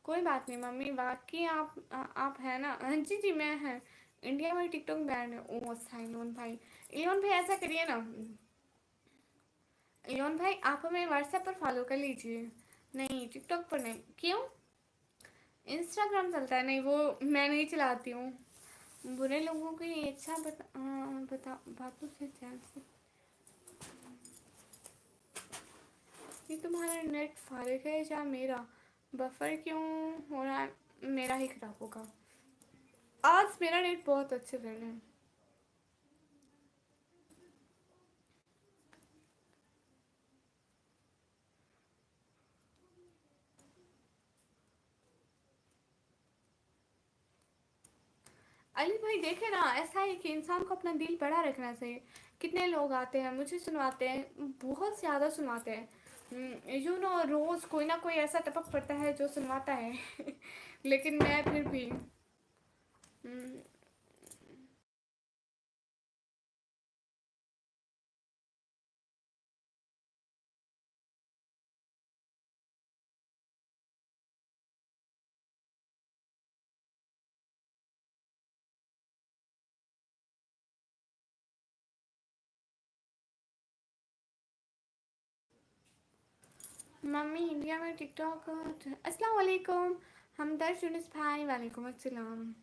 Speaker 1: کوئی بات نہیں ممی، باقی آپ ہیں نا. جی جی میں ہے انڈیا میں ٹک ٹاک بینڈ ہے. او سائمون بھائی، ایون بھائی ایسا کریے نا، ایون بھائی آپ ہمیں واٹس ایپ پر فالو کر لیجیے. نہیں ٹک ٹاک پر نہیں. کیوں؟ انسٹاگرام چلتا ہے؟ نہیں وہ میں نہیں چلاتی ہوں. برے لوگوں کو یہ اچھا باتوں سے دھیان سے. یہ تمہارا نیٹ فارغ ہے یا میرا؟ بفر کیوں ہو رہا ہے؟ میرا ہی خراب ہوگا. آج میرا نیٹ بہت اچھے رہ رہے ہیں. علی بھائی دیکھے نا، ایسا ہے کہ انسان کو اپنا دل بڑا رکھنا چاہیے. کتنے لوگ آتے ہیں مجھے سنواتے ہیں، بہت زیادہ سنواتے ہیں. روز کوئی نہ کوئی ایسا ٹپک پڑتا ہے جو سنواتا ہے. لیکن میں پھر بھی मम्मी इंडिया में टिकटॉक। अस्सलाम वालेकुम। हमदर्द यूनिस भाई, वालेकुम अस्सलाम।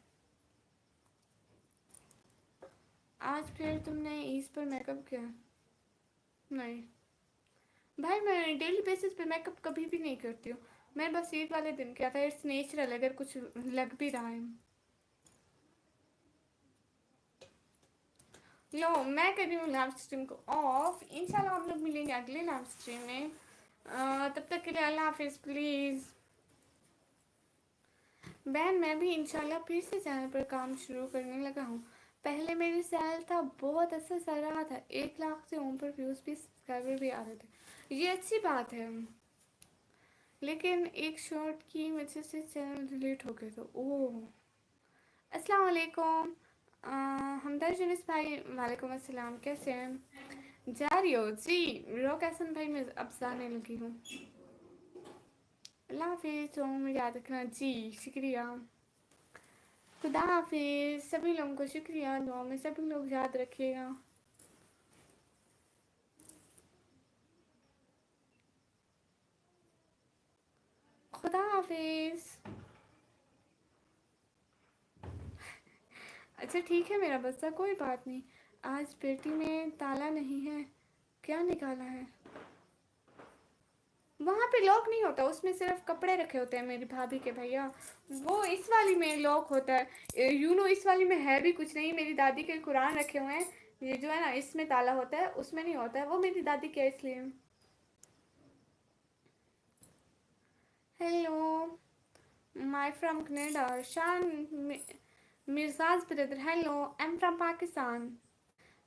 Speaker 1: आज फिर तुमने ईद पर मेकअप किया? नहीं भाई, मैं डेली बेसिस पे मेकअप कभी भी नहीं करती हूँ। मैं बस ईद वाले दिन किया था। इट्स नेचुरल, अगर कुछ लग भी रहा है। लो, मैं कर रही हूँ लाइव स्ट्रीम को ऑफ। इंशाल्लाह हम लोग मिलेंगे अगले लाइव स्ट्रीम में। तब तक के लिए अल्लाह हाफिज़ प्लीज़। बहन, मैं भी इंशाल्लाह फिर से चैनल पर काम शुरू करने लगा हूँ। पहले मेरी चैनल था, बहुत अच्छा चल रहा था, 1 लाख से ऊपर व्यूज़ भी, सब्सक्राइबर भी आ रहे थे। ये अच्छी बात है। लेकिन एक शॉर्ट की वजह से चैनल डिलीट हो गया था। ओह, अस्सलाम वालेकुम। हमदर्द यूनिस भाई, वालेकुम अस्सलाम। कैसे हैं? जा रही हो जी? रोक हसन भाई, मैं अब जाने लगी हूँ। अल्लाह हाफिज़। तो मुझे याद रखना जी। शुक्रिया। खुदा हाफिज़। सभी लोगों को शुक्रिया, दुआ में सभी लोग याद रखिएगा। खुदा हाफिज़। अच्छा ठीक है मेरा बच्चा, कोई बात नहीं। आज पेटी में ताला नहीं है, क्या निकाला है? वहाँ पे लॉक नहीं होता, उसमें सिर्फ कपड़े रखे होते हैं मेरी भाभी के भैया। वो इस वाली में लॉक होता है। इस वाली में है भी कुछ नहीं। मेरी दादी के कुरान रखे हुए हैं। ये जो है ना, इसमें ताला होता है, उसमें नहीं होता है। वो मेरी दादी के, इसलिए। Hello, my from Canada, Shan मिर्जाज brother. Hello, I am from Pakistan.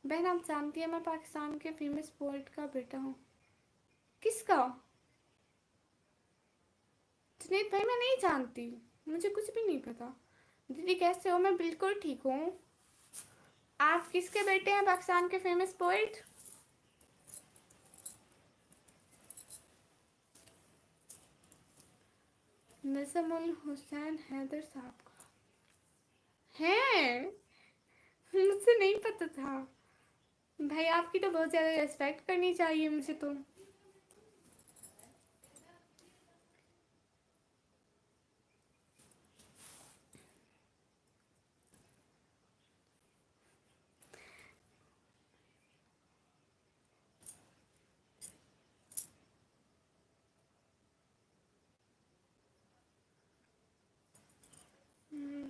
Speaker 1: बहन, आप जानती हैं मैं पाकिस्तान के फेमस पोइट का बेटा हूँ। किसका? जुनैद भाई, मैं नहीं जानती, मुझे कुछ भी नहीं पता। दीदी कैसे हो? मैं बिल्कुल ठीक हूँ। आप किसके बेटे हैं पाकिस्तान के फेमस पोइट? नजमुल हुसैन हैदर साहब का हैं? मुझसे नहीं पता था। भाई, आपकी तो बहुत ज़्यादा रिस्पेक्ट करनी चाहिए मुझे तो।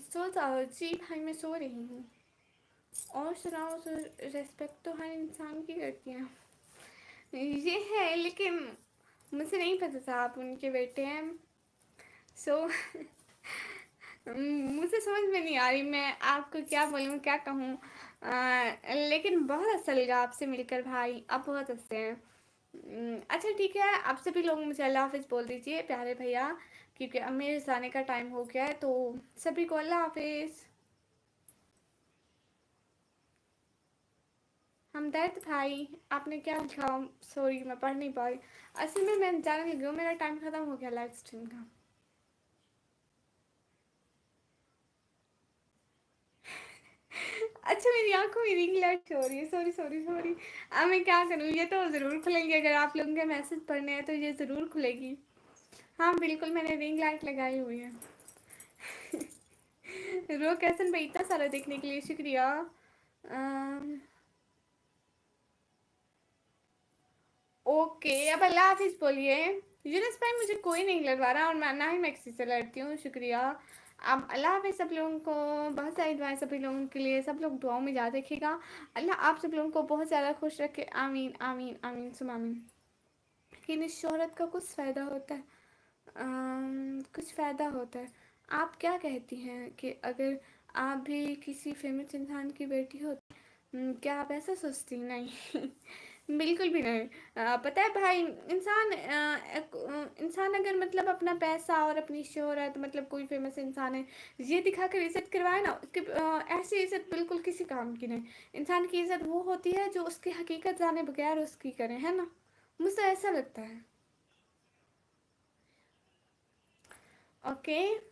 Speaker 1: सो जाओ जी भाई, मैं सो रही हूँ। और सुनाओ। रेस्पेक्ट तो हर इंसान की करती हैं, ये है, लेकिन मुझे नहीं पता था आप उनके बेटे हैं। सो मुझे समझ में नहीं आ रही मैं आपको क्या बोलूँ, क्या कहूँ। लेकिन बहुत अच्छा लगा आपसे मिलकर भाई, आप बहुत अच्छे हैं। अच्छा ठीक है, आप सभी लोग मुझे अल्लाह हाफिज़ बोल दीजिए प्यारे भैया, क्योंकि अब मेरे जाने का टाइम हो गया है। तो सभी को अल्लाह हाफिज़। हमदर्द भाई, आपने क्या लिखा? सॉरी, मैं पढ़ नहीं पाई। असल में मैं जाने लगी हूँ, मेरा टाइम ख़त्म हो गया लाइव स्ट्रीम का। अच्छा, मेरी आंखों में रिंग लाइट हो रही है। Sorry sorry sorry. अब मैं क्या करूँ? ये तो ज़रूर खुलेंगे, अगर आप लोगों के मैसेज पढ़ने हैं तो ये ज़रूर खुलेगी। हाँ बिल्कुल, मैंने रिंग लाइट लगाई हुई है। रो कैसन भाई, इतना सारा देखने के लिए शुक्रिया। अम, ओके, अब अल्लाह हाफिज़ बोलिए। यूनुस भाई, मुझे कोई नहीं लड़वा रहा, और मैं ना ही मैं किसी से लड़ती हूँ। शुक्रिया। अब अल्लाह हाफिज़ सब लोगों को। बहुत सारी दुआएं सभी लोगों के लिए, सब लोग दुआओं में याद रखिएगा। अल्लाह आप सब लोगों को बहुत ज़्यादा खुश रखे। आमीन आमीन आमीन सुम आमीन। लेकिन इस शोहरत का कुछ फ़ायदा होता है। कुछ फ़ायदा होता है। आप क्या कहती हैं कि अगर आप भी किसी फेमस इंसान की बेटी हो, क्या आप ऐसा सोचती? नहीं बिल्कुल भी नहीं। पता है भाई, इंसान अगर मतलब अपना पैसा और अपनी शोहरत, मतलब कोई फेमस इंसान है, ये दिखा कर इज्जत करवाए ना, उसकी ऐसी इज्जत बिल्कुल किसी काम की नहीं। इंसान की इज्जत वो होती है जो उसकी हकीकत जाने बगैर उसकी करे, है ना? मुझे ऐसा लगता है। ओके।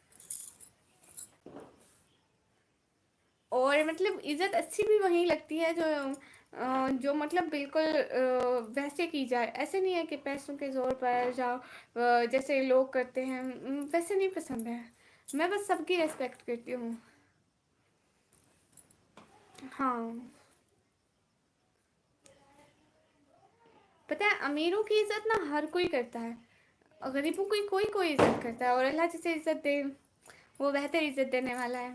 Speaker 1: और मतलब इज्जत अच्छी भी वहीं लगती है जो جو مطلب بالکل ویسے کی جائے، ایسے نہیں ہے کہ پیسوں کے زور پر جاؤ جیسے لوگ کرتے ہیں، ویسے نہیں پسند ہے، میں بس سب کی ریسپیکٹ کرتی ہوں۔ ہاں پتہ ہے امیروں کی عزت نا ہر کوئی کرتا ہے، غریبوں کی کوئی کوئی عزت کرتا ہے، اور اللہ جسے عزت دے وہ بہتر عزت دینے والا ہے۔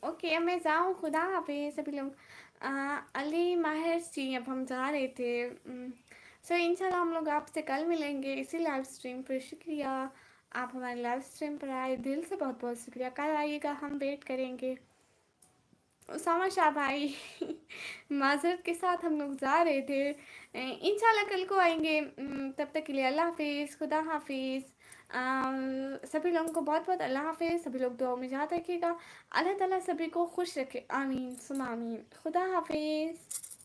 Speaker 1: اوکے اب میں جاؤں، خدا حافظ سبھی لوگ۔ علی ماہر جی اب ہم جا رہے تھے، سو انشاءاللہ ہم لوگ آپ سے کل ملیں گے اسی لائیو اسٹریم پر۔ شکریہ آپ ہمارے لائیو اسٹریم پر آئے، دل سے بہت بہت شکریہ، کل آئیے گا، ہم ویٹ کریں گے۔ اسامہ شاہ بھائی معذرت کے ساتھ ہم لوگ جا رہے تھے، انشاءاللہ کل کو آئیں گے، تب تک کے لیے اللہ حافظ، خدا حافظ۔ سبھی لوگوں کو بہت بہت اللہ حافظ، سبھی لوگ دعاؤں میں یاد رکھیے گا، اللہ تعالیٰ سبھی کو خوش رکھے، آمین ثم آمین، خدا حافظ۔